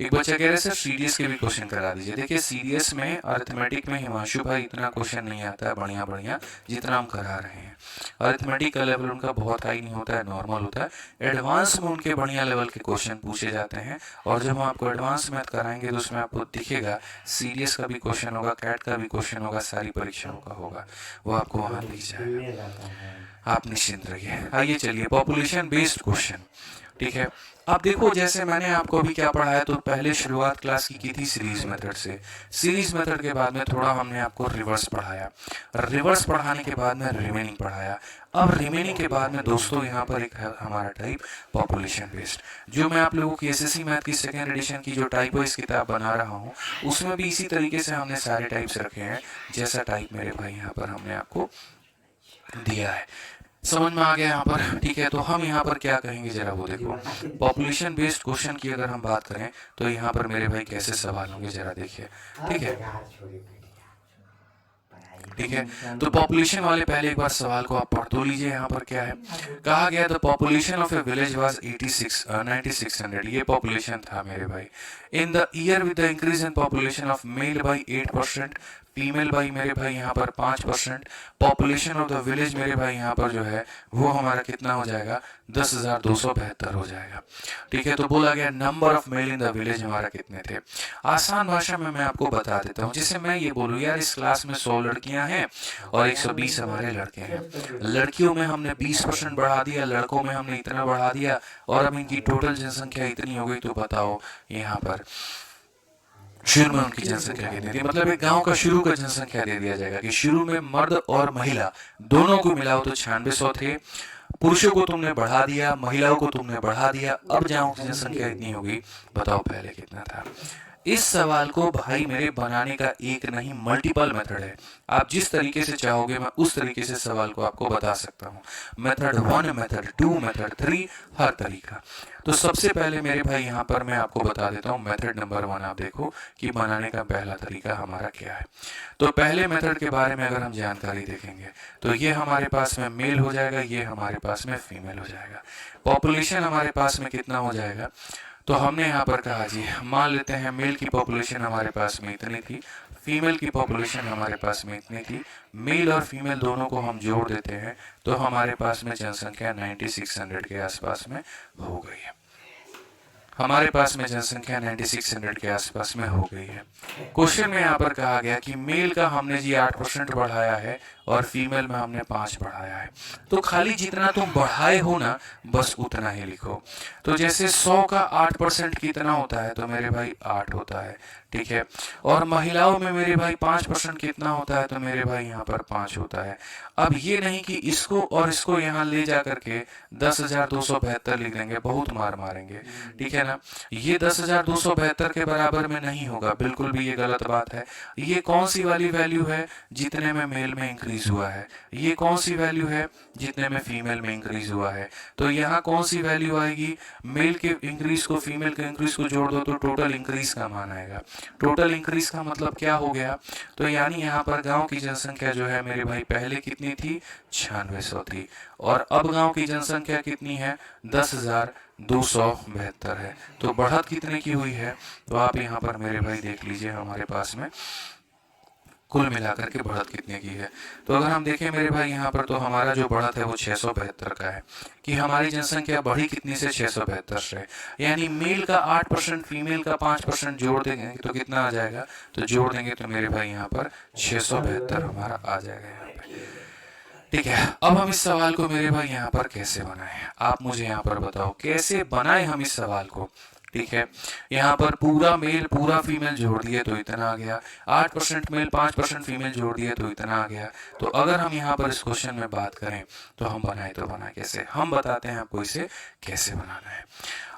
एक बच्चा कह रहे सर सीडीएस के भी क्वेश्चन करा दीजिए। देखिए सीडीएस में अरिथमेटिक में हिमांशु भाई इतना क्वेश्चन नहीं आता है बढ़िया बढ़िया जितना हम करा रहे हैं। अरिथमेटिक का लेवल उनका बहुत हाई नहीं होता है, नॉर्मल होता है। एडवांस में उनके बढ़िया लेवल के क्वेश्चन पूछे जाते हैं, और जब हम आपको एडवांस मैथ कराएंगे तो उसमें आपको दिखेगा सीडीएस का भी क्वेश्चन होगा, कैट का भी क्वेश्चन होगा, सारी परीक्षाओं का होगा, वो आपको वहाँ दिख जाएगा। आप निश्चिंत रहिए। आइए चलिए पॉपुलेशन बेस्ड क्वेश्चन। ठीक है। अब देखो जैसे मैंने आपको अभी क्या पढ़ाया, तो पहले शुरुआत क्लास की थी सीरीज मेथड से। सीरीज मेथड के बाद में थोड़ा हमने आपको रिवर्स पढ़ाया, रिवर्स पढ़ाने के बाद में रिमेनिंग पढ़ाया। अब रिमेनिंग के बाद में दोस्तों यहाँ पर एक है हमारा टाइप पॉपुलेशन बेस्ड, जो मैं आप लोगों की एसएससी मैथ की सेकेंड एडिशन की जो टाइप वाइज किताब बना रहा हूँ, उसमें भी इसी तरीके से हमने सारे टाइप्स रखे हैं, जैसा टाइप मेरे भाई यहाँ पर हमने आपको दिया है। समझ में आ गया यहाँ पर, ठीक है। तो हम यहाँ पर क्या कहेंगे जरा वो देखो, पॉपुलेशन बेस्ड क्वेश्चन की अगर हम बात करें तो यहाँ पर मेरे भाई कैसे सवाल होंगे जरा देखिए, ठीक है। ठीक है, तो पॉपुलेशन वाले पहले एक बार सवाल को आप पढ़ तो लीजिए। यहाँ पर क्या है, कहा गया the population of A village was 9600, ये पॉपुलेशन था मेरे भाई। In the year with the increase in population of mail by 8%, female by मेरे भाई यहाँ पर 5%, पॉपुलेशन ऑफ द विलेज मेरे भाई यहाँ पर जो है वो हमारा कितना हो जाएगा, 10,272 हो जाएगा। ठीक है, तो बोला गया number of male in the village हमारा कितने थे। आसान भाषा में मैं आपको बता देता हूँ, जैसे मैं ये बोलूँ यार इस क्लास में 100 लड़कियां हैं और 120 हमारे लड़के हैं। लड़कियों में हमने 20% बढ़ा दिया, लड़कों में हमने इतना बढ़ा दिया, और अब इनकी टोटल जनसंख्या इतनी हो गई, तो बताओ यहाँ पर शुरू में उनकी जनसंख्या कितनी थी। मतलब एक गांव का शुरू का जनसंख्या दे दिया जाएगा कि शुरू में मर्द और महिला दोनों को मिलाओ तो 9600 थे, पुरुषों को तुमने बढ़ा दिया, महिलाओं को तुमने बढ़ा दिया, अब गांव की जनसंख्या इतनी होगी, बताओ पहले कितना था। इस सवाल को भाई मेरे बनाने का एक नहीं मल्टीपल मेथड है, आप जिस तरीके से चाहोगे मैं उस तरीके से सवाल को आपको बता सकता हूँ। मेथड 1, मेथड 2, मेथड 3, हर तरीका। तो सबसे पहले मेरे भाई यहाँ पर मैं आपको बता देता हूँ मेथड नंबर 1, आप देखो कि बनाने का पहला तरीका हमारा क्या है। तो पहले मेथड के बारे में अगर हम जानकारी देखेंगे तो ये हमारे पास में मेल हो जाएगा, ये हमारे पास में फीमेल हो जाएगा। पॉपुलेशन हमारे पास में कितना हो जाएगा, तो हमने यहाँ पर कहा जी, मान लेते हैं मेल की पॉपुलेशन हमारे पास में इतनी थी, फीमेल की पॉपुलेशन हमारे पास में इतनी थी, मेल और फीमेल दोनों को हम जोड़ देते हैं तो हमारे पास में जनसंख्या 9600 के आसपास में हो गई है। हमारे पास में जनसंख्या 9600 के आसपास में हो गई है। क्वेश्चन में यहाँ पर कहा गया कि मेल का हमने जी 8% बढ़ाया है और फीमेल में हमने 5 बढ़ाया है। तो खाली जितना तुम बढ़ाए हो ना बस उतना ही लिखो। तो जैसे 100 का 8% कितना होता है, तो मेरे भाई 8 होता है, ठीक है। और महिलाओं में मेरे भाई 5% कितना होता है, तो मेरे भाई यहाँ पर 5 होता है। अब ये नहीं कि इसको और इसको यहाँ ले जा करके 10,272 लिख देंगे, बहुत मार मारेंगे, ठीक है ना। ये 10,272 के बराबर में नहीं होगा, बिल्कुल भी ये गलत बात है। ये कौन सी वाली वैल्यू है, जितने में मेल में इंक्रीज हुआ है। ये कौन सी वैल्यू है, जितने में फीमेल में इंक्रीज हुआ है। तो यहाँ कौन सी वैल्यू आएगी, मेल के इंक्रीज को फीमेल के इंक्रीज को जोड़ दो तो टोटल इंक्रीज का मान आएगा। टोटल इंक्रीज का मतलब क्या हो गया, तो यानी यहाँ पर गांव की जनसंख्या जो है मेरे भाई पहले कितनी थी, 9600 थी, और अब गांव की जनसंख्या कितनी है, 10,272 है। तो बढ़त कितने की हुई है, तो आप यहाँ पर मेरे भाई देख लीजिए हमारे पास में कुल मिलाकर के बढ़त कितने की है। तो अगर हम देखें मेरे भाई यहाँ पर, तो हमारा जो बढ़त है वो 672 का है, कि हमारी जनसंख्या बढ़ी कितनी से, 672 से। यानी मेल का 8%, फीमेल का 5% जोड़ देंगे तो कितना आ जाएगा, तो जोड़ देंगे तो मेरे भाई यहाँ पर 672 हमारा आ जाएगा यहाँ पे, ठीक है। अब हम इस सवाल को मेरे भाई यहाँ पर कैसे बनाएं, आप मुझे यहाँ पर बताओ कैसे बनाएं हम इस सवाल को, ठीक है। यहाँ पर पूरा मेल पूरा फीमेल जोड़ दिए तो इतना आ गया, 8% मेल 5% फीमेल जोड़ दिए तो इतना आ गया। तो अगर हम यहाँ पर इस क्वेश्चन में बात करें तो हम बनाए तो बनाए कैसे, हम बताते हैं आपको इसे कैसे बनाना है।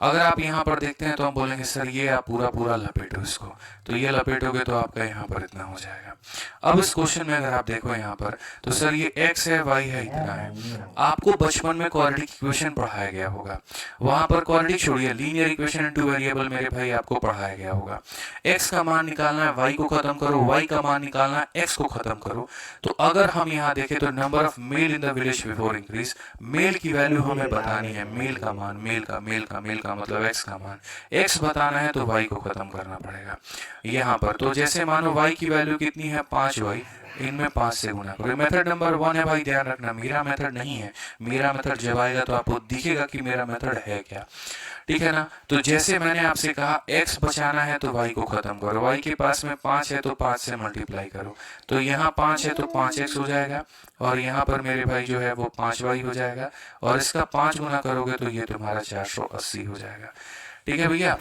अगर आप यहाँ पर देखते हैं तो हम बोलेंगे सर ये आप पूरा पूरा लपेटो इसको, तो ये लपेटोगे तो आपका यहाँ पर इतना हो जाएगा। अब इस क्वेश्चन में अगर आप देखो यहाँ पर, तो सर ये x है, y है, इतना है। आपको बचपन में क्वाड्रेटिक इक्वेशन पढ़ाया गया होगा, वहां पर क्वाड्रेटिक छोड़िए, लीनियर इक्वेशन इनटू वेरिएबल मेरे भाई आपको पढ़ाया गया होगा। x का मान निकालना है, y को खत्म करो, y का मान निकालना है, x को खत्म करो। तो अगर हम यहाँ देखें तो number of male in the village before increase, male की वैल्यू हमें बतानी है, मेल का मान, मेल का मतलब x का मान, x बताना है तो y को खत्म करना पड़ेगा यहाँ पर। तो जैसे मानो y की वैल्यू कितनी है, 5y, इनमें 5 से गुना करो। मेथड नंबर 1 है भाई, ध्यान रखना मेरा मेथड नहीं है, मेरा मेथड जब आएगा तो आपको दिखेगा कि मेरा मेथड है क्या, ठीक है ना। तो जैसे जैसे मैंने आपसे कहा x बचाना है तो y को खत्म करो, y के पास में 5 है तो 5 से मल्टीप्लाई करो, तो यहाँ 5 है तो 5x हो जाएगा और यहाँ पर मेरे भाई जो है वो 5y हो जाएगा और इसका 5 गुना करोगे तो ये तुम्हारा 480 हो जाएगा। ठीक है भैया,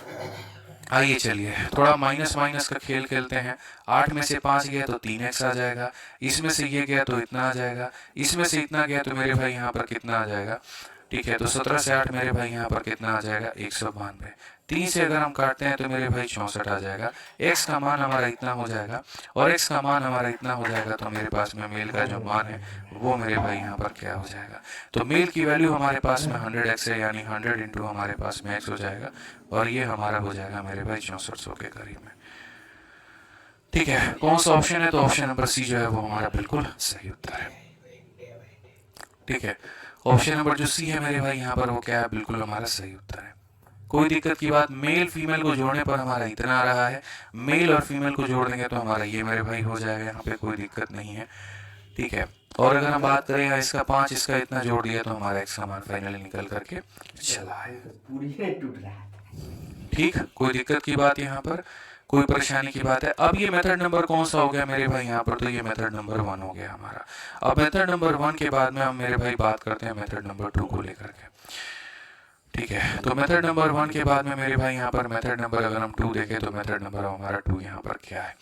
आइए चलिए थोड़ा माइनस माइनस का खेल खेलते हैं। 8 में से 5 गया तो 3x आ जाएगा, इसमें से ये गया तो इतना आ जाएगा, इसमें से इतना गया तो मेरे भाई यहाँ पर कितना आ जाएगा। ठीक है, तो 17 से 8 मेरे भाई यहाँ पर कितना आ जाएगा 192। 3 से अगर हम काटते हैं तो मेरे भाई 64 आ जाएगा। x का मान हमारा इतना हो जाएगा और x का मान हमारा इतना हो जाएगा तो मेरे पास में मेल का जो मान है वो मेरे भाई यहाँ पर क्या हो जाएगा। तो मेल की वैल्यू हमारे पास में 100x है, यानी 100 इंटू हमारे पास में x हो जाएगा और ये हमारा हो जाएगा मेरे भाई 6400 के करीब में। ठीक है, कौन सा ऑप्शन है, तो ऑप्शन नंबर सी जो है वो हमारा बिल्कुल सही उत्तर है। ठीक है, ऑप्शन नंबर जो सी है मेरे भाई यहाँ पर वो क्या है, बिल्कुल हमारा सही उत्तर है। कोई दिक्कत की बात, मेल फीमेल को जोड़ने पर हमारा इतना आ रहा है, मेल और फीमेल को जोड़ देंगे तो हमारा ये मेरे भाई हो जाएगा, यहाँ पे कोई दिक्कत नहीं है। ठीक है, और अगर हम बात करें यहाँ इसका 5 इसका इतना जोड़ दिया तो हमारा x का मान फाइनली निकल करके चला है। ठीक, कोई दिक्कत की बात यहाँ पर, कोई परेशानी की बात है। अब ये मेथड नंबर कौन सा हो गया मेरे भाई यहाँ पर, तो ये मेथड नंबर 1 हो गया हमारा। अब मेथड नंबर 1 के बाद में हम मेरे भाई बात करते हैं मेथड नंबर 2 को लेकर के। ठीक है, तो मेथड नंबर 1 के बाद में मेरे भाई यहाँ पर मेथड नंबर अगर हम 2 देखें तो मेथड नंबर हमारा 2 यहाँ पर क्या है।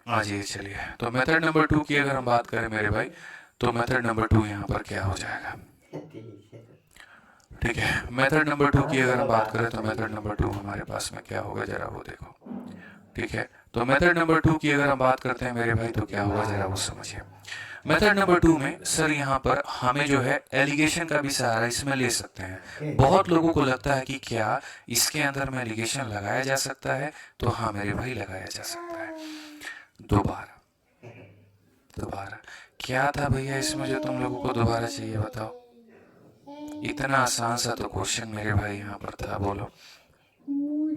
हाँ जी चलिए, तो मेथड नंबर 2 की अगर हम बात करें मेरे भाई तो मेथड नंबर 2 यहाँ पर क्या हो जाएगा। ठीक है, मेथड नंबर 2 की अगर हम बात करें तो मेथड नंबर 2 हमारे पास में क्या होगा जरा वो देखो। ठीक है, तो मेथड नंबर 2 की अगर हम बात करते हैं मेरे भाई तो क्या होगा जरा वो समझिए। मेथड नंबर 2 में सर यहाँ पर हमें जो है एलिगेशन का भी सहारा इसमें ले सकते हैं। बहुत लोगों को लगता है कि क्या इसके अंदर में एलिगेशन लगाया जा सकता है, तो हाँ मेरे भाई लगाया जा सकता है। दोबारा क्या था भैया इसमें जो तुम लोगों को दोबारा चाहिए बताओ। इतना आसान सा तो क्वेश्चन मेरे भाई यहाँ पर था, बोलो।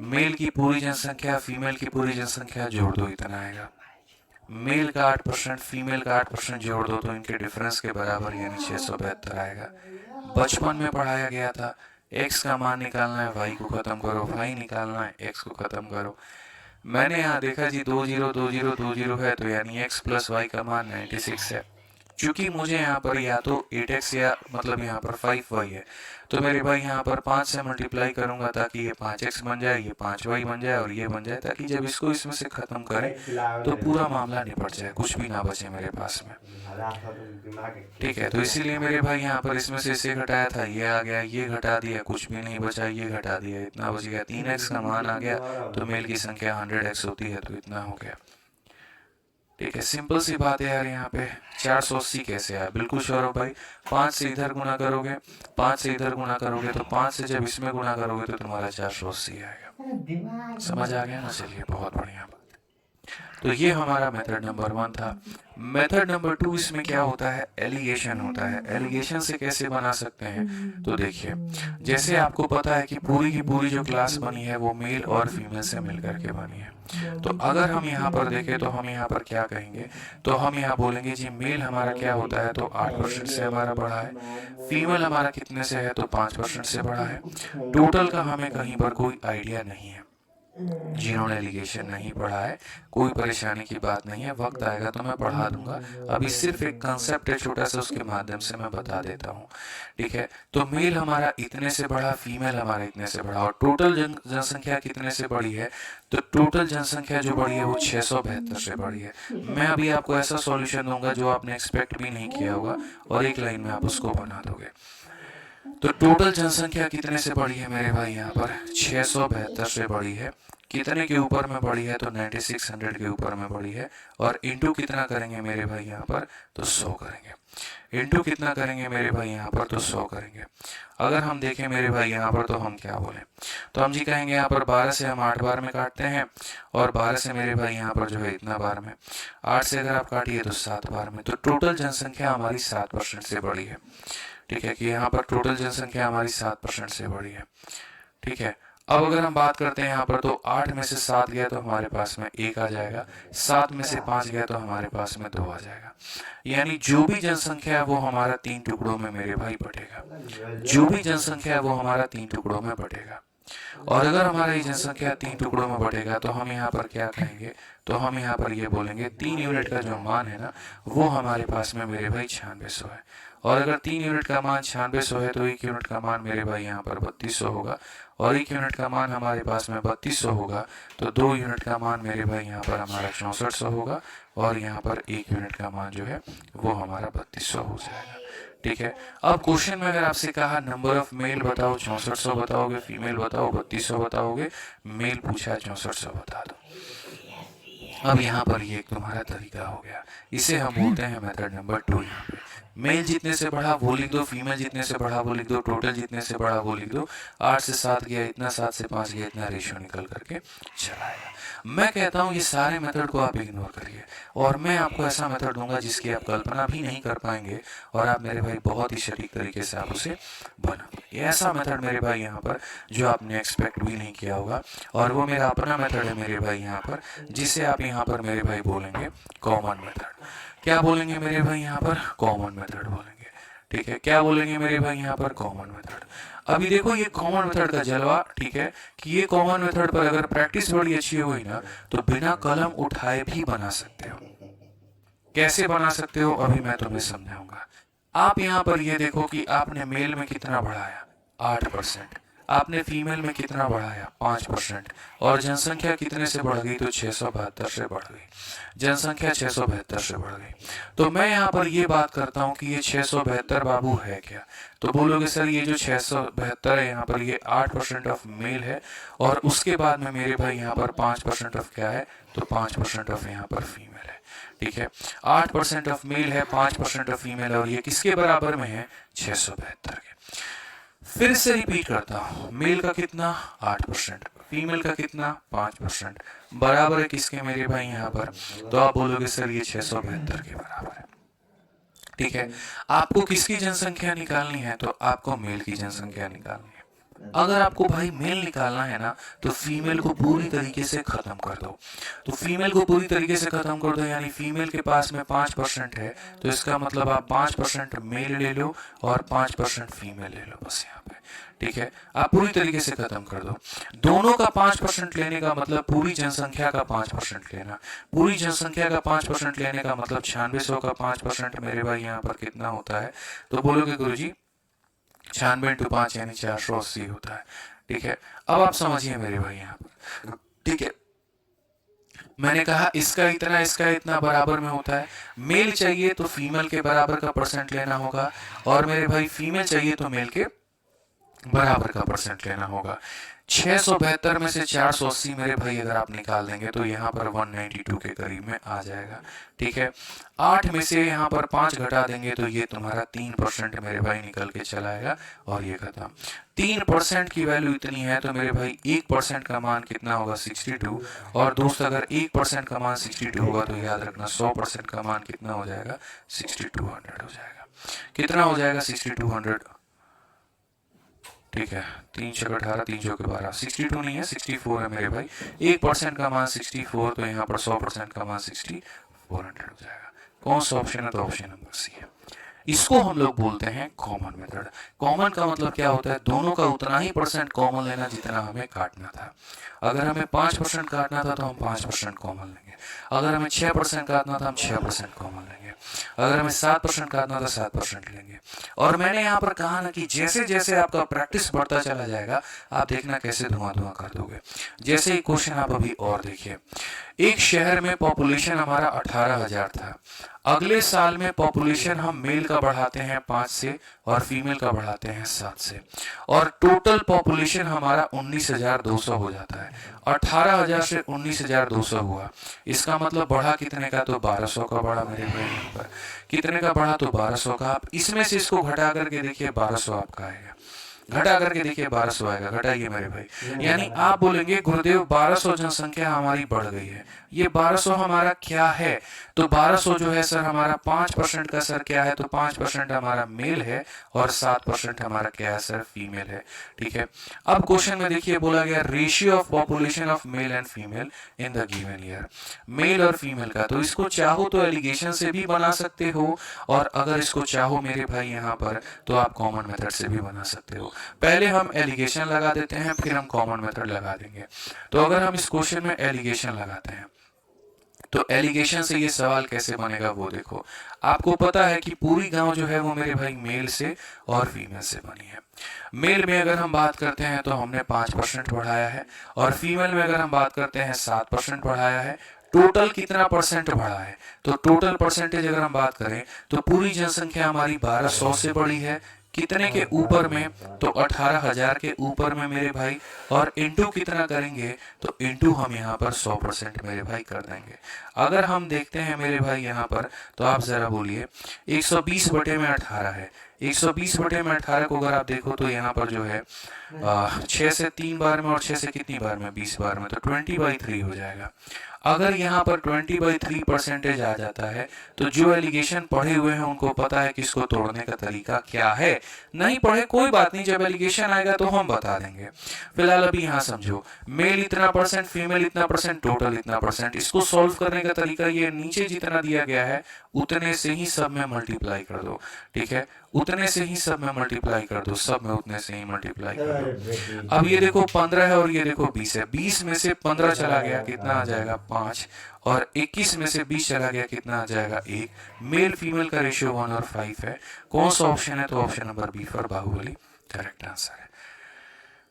मेल की पूरी जनसंख्या फीमेल की पूरी जनसंख्या जोड़ दो इतना आएगा, मेल का 8% फीमेल का 8% जोड़ दो तो इनके डिफरेंस के बराबर यानी 672 आएगा। बचपन में पढ़ाया गया था x का मान निकालना है y को खत्म करो, y निकालना है x को खत्म करो। मैंने यहाँ देखा जी 202020 है तो यानी x प्लस y का मान 96 है। चूंकि मुझे यहाँ पर या तो 8x या मतलब यहाँ पर 5y है तो मेरे भाई यहाँ पर 5 से मल्टीप्लाई करूंगा ताकि ये 5x बन जाए, ये 5y बन जाए और ये बन जाए, ताकि जब इसको इसमें से खत्म करें तो पूरा मामला निपट जाए, कुछ भी ना बचे मेरे पास में। ठीक है, तो इसीलिए मेरे भाई यहाँ पर इसमें से इसे घटाया था, ये आ गया, ये घटा दिया, कुछ भी नहीं बचा, ये घटा दिया, इतना बच गया, 3x का मान आ गया तो मेल की संख्या 100x होती है तो इतना हो गया। ठीक है, सिंपल सी बात है यार। यहाँ पे 480 कैसे आया, बिल्कुल श्योर हो भाई। 5 से इधर गुना करोगे, 5 से इधर गुना करोगे तो 5 से जब इसमें गुना करोगे तो तुम्हारा 480 आएगा। समझ आ गया ना, चलिए बहुत बढ़िया बात। तो ये हमारा मेथड नंबर 1 था। मेथड नंबर 2 इसमें क्या होता है, एलिगेशन होता है। एलिगेशन से कैसे बना सकते हैं, तो देखिए जैसे आपको पता है कि पूरी की पूरी जो क्लास बनी है वो मेल और फीमेल से मिलकर के बनी है, तो अगर हम यहाँ पर देखें तो हम यहाँ पर क्या कहेंगे, तो हम यहाँ बोलेंगे जी मेल हमारा क्या होता है तो 8% से हमारा बढ़ा है, फीमेल हमारा कितने से है तो 5% से बढ़ा है। टोटल का हमें कहीं पर कोई आइडिया नहीं है। जिन्होंने एलिगेशन नहीं पढ़ा है कोई परेशानी की बात नहीं है, वक्त आएगा तो मैं पढ़ा दूंगा। अभी सिर्फ एक कंसेप्ट है छोटा सा, उसके माध्यम से मैं बता देता हूँ। ठीक है, तो मेल हमारा इतने से बढ़ा, फीमेल हमारा इतने से बढ़ा, और टोटल जनसंख्या कितने से बढ़ी है, तो टोटल जनसंख्या जो बढ़ी है वो 672 से बढ़ी है। मैं अभी आपको ऐसा सॉल्यूशन दूंगा जो आपने एक्सपेक्ट भी नहीं किया होगा और एक लाइन में आप उसको बना दोगे। तो टोटल जनसंख्या कितने से बढ़ी है मेरे भाई, यहाँ पर 672 से बढ़ी है। कितने के ऊपर में बढ़ी है तो 9600 के ऊपर में बढ़ी है, और इंटू कितना करेंगे मेरे भाई यहाँ पर तो 100 करेंगे। इंटू कितना करेंगे मेरे भाई यहाँ पर तो 100 करेंगे। अगर हम देखें मेरे भाई यहाँ पर तो हम क्या बोले, तो हम जी कहेंगे यहाँ पर 12 से हम 8 बार में काटते हैं, और 12 से मेरे भाई यहाँ पर जो है इतना बार में, 8 से अगर आप काटिए तो 7 बार में, तो टोटल जनसंख्या हमारी 7% से बढ़ी है। ठीक है, कि यहाँ पर टोटल जनसंख्या हमारी 7% से बढ़ी है। ठीक है, अब अगर हम बात करते हैं यहाँ पर तो 8 में से 7 गया तो हमारे पास में 1 आ जाएगा, 7 में से 5 गया तो हमारे पास में 2 आ जाएगा। यानी जो भी जनसंख्या है वो हमारा 3 टुकड़ों में मेरे भाई बटेगा, जो भी जनसंख्या है वो हमारा 3 टुकड़ों में बटेगा। और अगर हमारा ये जनसंख्या 3 टुकड़ों में बटेगा तो हम यहाँ पर क्या कहेंगे, तो हम यहाँ पर ये बोलेंगे 3 यूनिट का जो मान है ना वो हमारे पास में मेरे भाई 9600 है। और अगर 3 यूनिट का मान 9600 है तो 1 यूनिट का मान मेरे भाई यहाँ पर 3200 होगा। और 1 यूनिट का मान हमारे पास में 3200 होगा तो 2 यूनिट का मान मेरे भाई यहाँ पर हमारा 6400 होगा। और यहाँ पर 1 यूनिट का मान जो है वो हमारा 3200 हो जाएगा। ठीक है। अब क्वेश्चन में अगर आपसे कहा नंबर ऑफ मेल बताओ 6400 बताओगे, फीमेल बताओ 3200 बताओगे, मेल पूछा 6400 बता दो। अब यहाँ पर ये एक तुम्हारा तरीका हो गया, इसे हम बोलते हैं मेथड नंबर 2। यहाँ पे मेल जितने से बढ़ा वो लिख दो, फीमेल जितने से बढ़ा वो लिख दो, टोटल जितने से बढ़ा वो लिख दो। 8 से 7 गया इतना, 7 से 5 गया इतना, रेशियो निकल करके चला आएगा। मैं कहता हूँ ये सारे मेथड को आप इग्नोर करिए और मैं आपको ऐसा मेथड दूंगा जिसकी आप कल्पना भी नहीं कर पाएंगे और आप मेरे भाई बहुत ही सटीक तरीके से आप उसे बनाओगे। ऐसा मेथड मेरे भाई यहाँ पर जो आपने एक्सपेक्ट भी नहीं किया होगा और वो मेरा अपना मेथड है मेरे भाई यहाँ पर, जिसे आप यहाँ पर मेरे भाई बोलेंगे कॉमन मेथड। क्या बोलेंगे मेरे भाई यहाँ पर? कॉमन मेथड बोलेंगे। ठीक है, क्या बोलेंगे मेरे भाई यहाँ पर? Common method. अभी देखो ये कॉमन मेथड का जलवा, ठीक है, कि ये कॉमन मेथड पर अगर प्रैक्टिस बड़ी अच्छी हुई ना तो बिना कलम उठाए भी बना सकते हो। कैसे बना सकते हो अभी मैं तुम्हें समझाऊंगा। आप यहाँ पर ये देखो कि आपने मेल में कितना बढ़ाया, 8%। आपने फीमेल में कितना बढ़ाया, 5%। और जनसंख्या कितने से बढ़ गई? तो 672 से बढ़ गई। जनसंख्या 672 से बढ़ गई। तो मैं यहाँ पर ये बात करता हूँ कि ये 672 बाबू है क्या? तो बोलोगे सर ये जो 672 है यहाँ पर ये 8% ऑफ मेल है और उसके बाद में मेरे भाई यहाँ पर 5% ऑफ क्या है? तो 5% ऑफ यहाँ पर फीमेल है। ठीक है, 8% ऑफ मेल है, 5% ऑफ फीमेल, और ये किसके बराबर में है? 672 के। फिर से रिपीट करता हूँ, मेल का कितना? 8%, फीमेल का कितना? 5%, बराबर है किसके मेरे भाई यहाँ पर? तो आप बोलोगे सर ये 672 के बराबर है। ठीक है, आपको किसकी जनसंख्या निकालनी है? तो आपको मेल की जनसंख्या निकालनी है। अगर आपको भाई मेल निकालना है ना तो फीमेल को पूरी तरीके से खत्म कर दो। तो फीमेल को पूरी तरीके से खत्म कर दो यानी फीमेल के पास में 5% है तो इसका मतलब आप 5% मेल ले लो और 5% फीमेल ले लो, बस यहाँ पे। ठीक है, आप पूरी तरीके से खत्म कर दो। दोनों का 5% लेने का मतलब पूरी जनसंख्या का 5% लेना। पूरी जनसंख्या का 5% लेने का मतलब 9600 का 5% मेरे भाई यहाँ पर कितना होता है? तो बोलोगे गुरुजी 96 इंटू 5 यानी 480 होता है। ठीक है, अब आप समझिए मेरे भाई यहाँ पर। ठीक है, मैंने कहा इसका इतना बराबर में होता है। मेल चाहिए तो फीमेल के बराबर का परसेंट लेना होगा और मेरे भाई फीमेल चाहिए तो मेल के बराबर का परसेंट लेना होगा। 672 में से 480 मेरे भाई अगर आप निकाल देंगे तो यहाँ पर 192 के करीब में आ जाएगा। ठीक है, 8 में से यहाँ पर 5 घटा देंगे तो ये तुम्हारा 3% मेरे भाई निकल के चला आएगा और ये खत्म। 3% की वैल्यू इतनी है तो मेरे भाई 1% का मान कितना होगा? 62। और दोस्त अगर 1% का मान 62 होगा तो याद रखना 100% का मान कितना हो जाएगा? 6200 हो जाएगा। कितना हो जाएगा? 6200। ठीक है, 3 छक 18, 3 चौके 12, 62 नहीं है 64 है मेरे भाई। 1% का मान 64 तो यहाँ पर 100% का मान 6400 हो जाएगा। कौन सा ऑप्शन है? तो ऑप्शन नंबर सी है। इसको हम लोग बोलते हैं कॉमन मेथड। कॉमन का मतलब क्या होता है? दोनों का उतना ही परसेंट कॉमन लेना जितना हमें काटना था। अगर हमें 5% काटना था तो हम 5% कॉमन लेंगे। अगर हमें 6% काटना था हम 6% कॉमन लेंगे। अगर हमें 7% काटना था 7% लेंगे। और मैंने यहाँ पर कहा ना कि जैसे जैसे आपका प्रैक्टिस बढ़ता चला जाएगा आप देखना कैसे धुआं धुआं कर दोगे। जैसे ही क्वेश्चन आप अभी और देखिए, एक शहर में पॉपुलेशन हमारा 18,000 था। अगले साल में पॉपुलेशन हम मेल का बढ़ाते हैं 5 से और फीमेल का बढ़ाते हैं 7 से और टोटल पॉपुलेशन हमारा 19,200 हो जाता है। 18,000 से 19,200 हुआ। इसका मतलब बढ़ा कितने का? तो 1200 का बढ़ा मेरे भाई पर। कितने का बढ़ा? तो 1200 का। आप इसमें से इसको घटा करके देखिए 1200 आपका आएगा। घटा करके देखिए 1200 आएगा। घटाइए मेरे भाई, यानी आप बोलेंगे गुरुदेव 1200 जनसंख्या हमारी बढ़ गई है। ये 1200 हमारा क्या है? तो 1200 जो है सर हमारा 5% का सर क्या है? तो 5% हमारा मेल है और 7% हमारा क्या है सर? फीमेल है। ठीक है, अब क्वेश्चन में देखिए बोला गया ratio of population of male and female in the given year. Male और फीमेल का, तो इसको चाहो तो एलिगेशन से भी बना सकते हो और अगर इसको चाहो मेरे भाई यहाँ पर तो आप कॉमन मेथड से भी बना सकते हो। पहले हम एलिगेशन लगा देते हैं, फिर हम कॉमन मेथड लगा देंगे। तो अगर हम इस क्वेश्चन में एलिगेशन लगाते हैं तो एलिगेशन से ये सवाल कैसे बनेगा वो देखो। आपको पता है कि पूरी गांव जो है वो मेरे भाई मेल से और फीमेल से बनी है। मेल में अगर हम बात करते हैं तो हमने 5% बढ़ाया है, और फीमेल में अगर हम बात करते हैं 7% बढ़ाया है। टोटल कितना परसेंट बढ़ा है? तो टोटल परसेंटेज अगर हम बात करें तो पूरी जनसंख्या हमारी 1200 से बढ़ी है। कितने के ऊपर में? तो 18,000 के ऊपर में मेरे भाई। और इंटू कितना करेंगे? तो इंटू हम यहाँ पर 100% मेरे भाई कर देंगे। अगर हम देखते हैं मेरे भाई यहाँ पर, तो आप जरा बोलिए 120 बटे में 18 है। 120 बटे में 18 को अगर आप देखो तो यहाँ पर जो है 6 से 3 बार में, और 6 से कितनी बार में? 20 बार में, तो 20/3 हो जाएगा। अगर यहाँ पर 20/3 परसेंटेज आ जाता है तो जो एलिगेशन पढ़े हुए हैं उनको पता है कि इसको तोड़ने का तरीका क्या है। नहीं पढ़े कोई बात नहीं, जब एलिगेशन आएगा तो हम बता देंगे। फिलहाल अभी यहाँ समझो, मेल इतना परसेंट, फीमेल इतना परसेंट, टोटल इतना परसेंट। इसको सॉल्व करने का तरीका ये, नीचे जितना दिया गया है उतने से ही सब में मल्टीप्लाई कर दो। ठीक है, उतने से ही सब में मल्टीप्लाई कर दो, सब में उतने से ही मल्टीप्लाई कर दो। अब ये देखो 15 है और ये देखो 20 है। 20 में से 15 चला गया, कितना आ जाएगा? 5। और 21 में से 20 चला गया, कितना आ जाएगा? 1। मेल फीमेल का रेशियो 1 और 5 है। कौन सा ऑप्शन है? तो option number B for Baahubali correct answer है।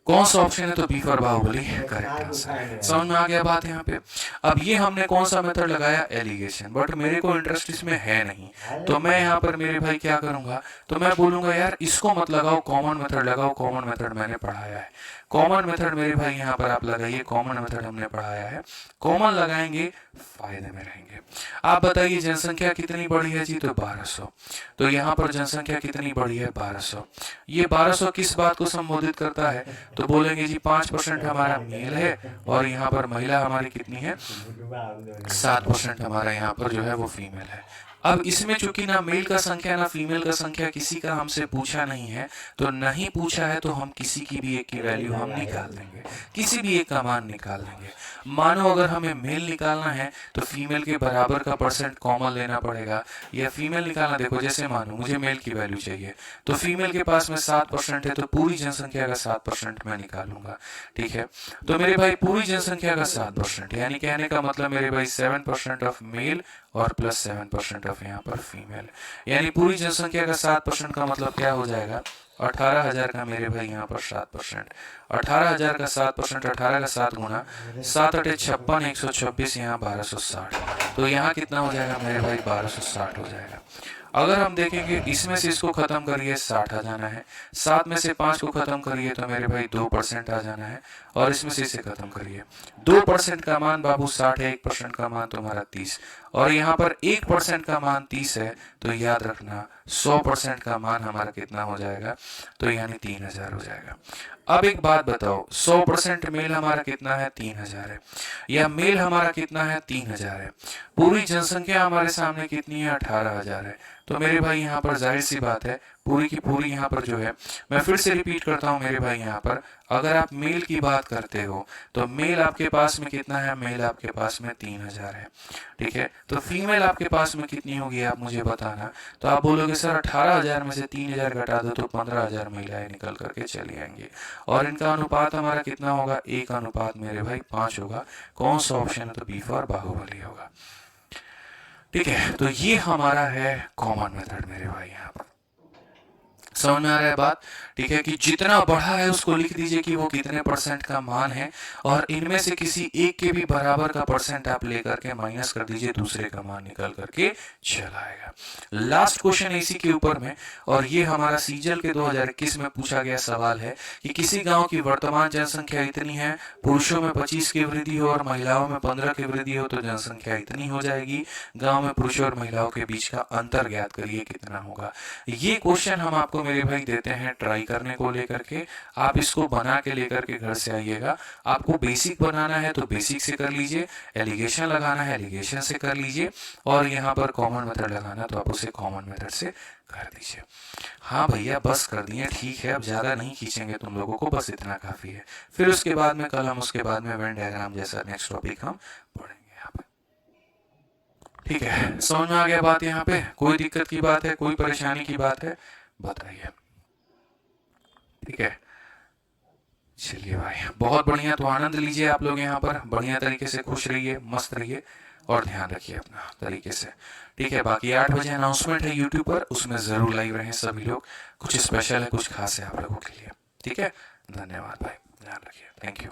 कौन सा ऑप्शन है? तो B for Baahubali correct answer है। समझ में आ गया बात यहाँ पे? अब ये हमने कौन सा मेथड लगाया? एलिगेशन। बट मेरे को इंटरेस्ट इसमें है नहीं, तो मैं यहाँ पर मेरे भाई क्या करूंगा? तो मैं बोलूंगा यार इसको मत लगाओ, कॉमन मेथड लगाओ। कॉमन मेथड मैंने पढ़ाया है। कॉमन मेथड मेरे भाई यहाँ पर आप लगाइए, कॉमन मेथड हमने पढ़ाया है। कॉमन लगाएंगे, फायदे में रहेंगे। आप बताइए जनसंख्या कितनी बढ़ी है जी? तो 1200। तो यहाँ पर जनसंख्या कितनी बढ़ी है? 1200। ये 1200 किस बात को संबोधित करता है? तो बोलेंगे जी 5% हमारा मेल है, और यहाँ पर महिला हमारी कितनी है? 7% हमारा यहाँ पर जो है वो फीमेल है। अब इसमें चूंकि ना मेल का संख्या ना फीमेल का संख्या किसी का हमसे पूछा नहीं है, तो नहीं पूछा है तो हम किसी की भी एक की वैल्यू हम निकाल देंगे, किसी भी एक का मान निकाल देंगे। मानो अगर हमें मेल निकालना है तो फीमेल के बराबर का परसेंट कॉमन लेना पड़ेगा, या फीमेल निकालना, देखो जैसे मानो मुझे मेल की वैल्यू चाहिए, तो फीमेल के पास में 7% है, तो पूरी जनसंख्या का 7% मैं निकालूंगा। ठीक है, तो मेरे भाई पूरी जनसंख्या का 7%, यानी कहने का मतलब मेरे भाई 7% ऑफ मेल और प्लस 7% ऑफ यहाँ पर फीमेल, यानी पूरी जनसंख्या का 7% का मतलब क्या हो जाएगा? 18,000 का मेरे भाई यहाँ पर 7%। 18,000 का 7%, 18 का 7 गुना 7 अटे 56, 126, यहाँ 1260। तो यहाँ कितना हो जाएगा मेरे भाई? 1260 हो जाएगा। अगर हम देखेंगे इसमें से इसको खत्म करिए, 60 आ जाना है। 7 में से 5 को खत्म करिए तो मेरे भाई 2% आ जाना है, और इसमें से इसे खत्म करिए। 2% का मान बाबू 60 है, 1% का मान तुम्हारा 30, और यहाँ पर 1% का मान 30 है, तो याद रखना 100% का मान हमारा कितना हो जाएगा? तो यानी 3000 हो जाएगा। अब एक बात बताओ, 100% मेल हमारा कितना है? 3000 है, या मेल हमारा कितना है? 3000 है। पूरी जनसंख्या हमारे सामने कितनी है? 18,000 है। तो मेरे भाई यहाँ पर जाहिर सी बात है, पूरी की पूरी यहाँ पर जो है, मैं फिर से रिपीट करता हूँ मेरे भाई यहाँ पर, अगर आप मेल की बात करते हो तो मेल आपके पास में कितना है? मेल आपके पास में 3000 है। ठीक है, तो फीमेल आपके पास में कितनी होगी आप मुझे बताना। तो आप बोलोगे सर 18,000 में से 3000 घटा दो तो 15,000 महिलाएं निकल करके चली आएंगी, और इनका अनुपात हमारा कितना होगा? 1 अनुपात मेरे भाई 5 होगा। कौन सा ऑप्शन है? तो बी फॉर बाहुबली होगा। ठीक है, तो ये हमारा है कॉमन मेथड मेरे भाई यहाँ पर। समझ में आ रहा है बात? ठीक है, कि जितना बढ़ा है उसको लिख दीजिए कि वो कितने परसेंट का मान है, और इनमें से किसी एक के भी बराबर का परसेंट आप लेकर के माइनस कर दीजिए, दूसरे का मान निकल करके चला आएगा। लास्ट क्वेश्चन इसी के ऊपर में, और ये हमारा सीजल के 2021 में पूछा गया सवाल है कि किसी गांव की वर्तमान जनसंख्या इतनी है, पुरुषों में 25 की वृद्धि हो और महिलाओं में 15 की वृद्धि हो तो जनसंख्या इतनी हो जाएगी। गांव में पुरुषों और महिलाओं के बीच का अंतर ज्ञात करिए कितना होगा। ये क्वेश्चन हम आपको मेरे भाई देते हैं ट्राई करने को लेकर के, आप इसको बना के लेकर के घर से आइएगा। आपको बेसिक बनाना है तो बेसिक से कर लीजिए, एलिगेशन लगाना है एलिगेशन से कर लीजिए, और यहाँ पर कॉमन मेथड लगाना तो आप उसे कॉमन मेथड से कर दीजिए। हाँ भैया बस कर दिए, ठीक है, अब ज़्यादा नहीं खींचेंगे तुम लोगों को, बस इतना काफ़ी है। फिर उसके बाद में कल हम उसके बाद में वेन डायग्राम जैसा नेक्स्ट टॉपिक हम पढ़ेंगे यहाँ पर। ठीक है, समझ में आ गया बात? यहाँ पे कोई दिक्कत की बात है, कोई परेशानी की बात है बताइए। ठीक है, चलिए भाई बहुत बढ़िया। तो आनंद लीजिए आप लोग यहाँ पर, बढ़िया तरीके से खुश रहिए, मस्त रहिए और ध्यान रखिए अपना तरीके से। ठीक है, बाकी 8 बजे अनाउंसमेंट है यूट्यूब पर, उसमें ज़रूर लाइव रहें सभी लोग, कुछ स्पेशल है, कुछ खास है आप लोगों के लिए। ठीक है, धन्यवाद भाई, ध्यान रखिए, थैंक यू।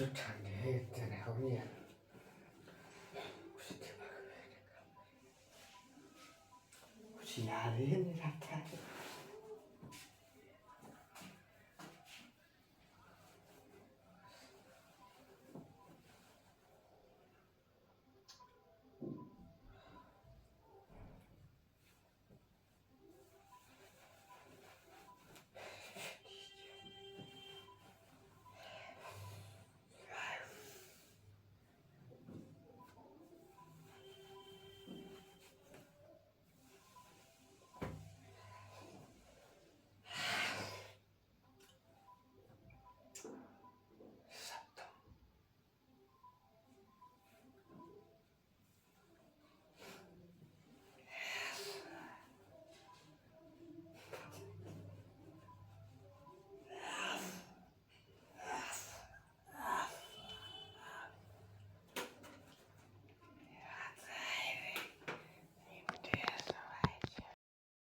जो ठंड है इतना हो गया कुछ दिमाग में कुछ याद ही नहीं रहता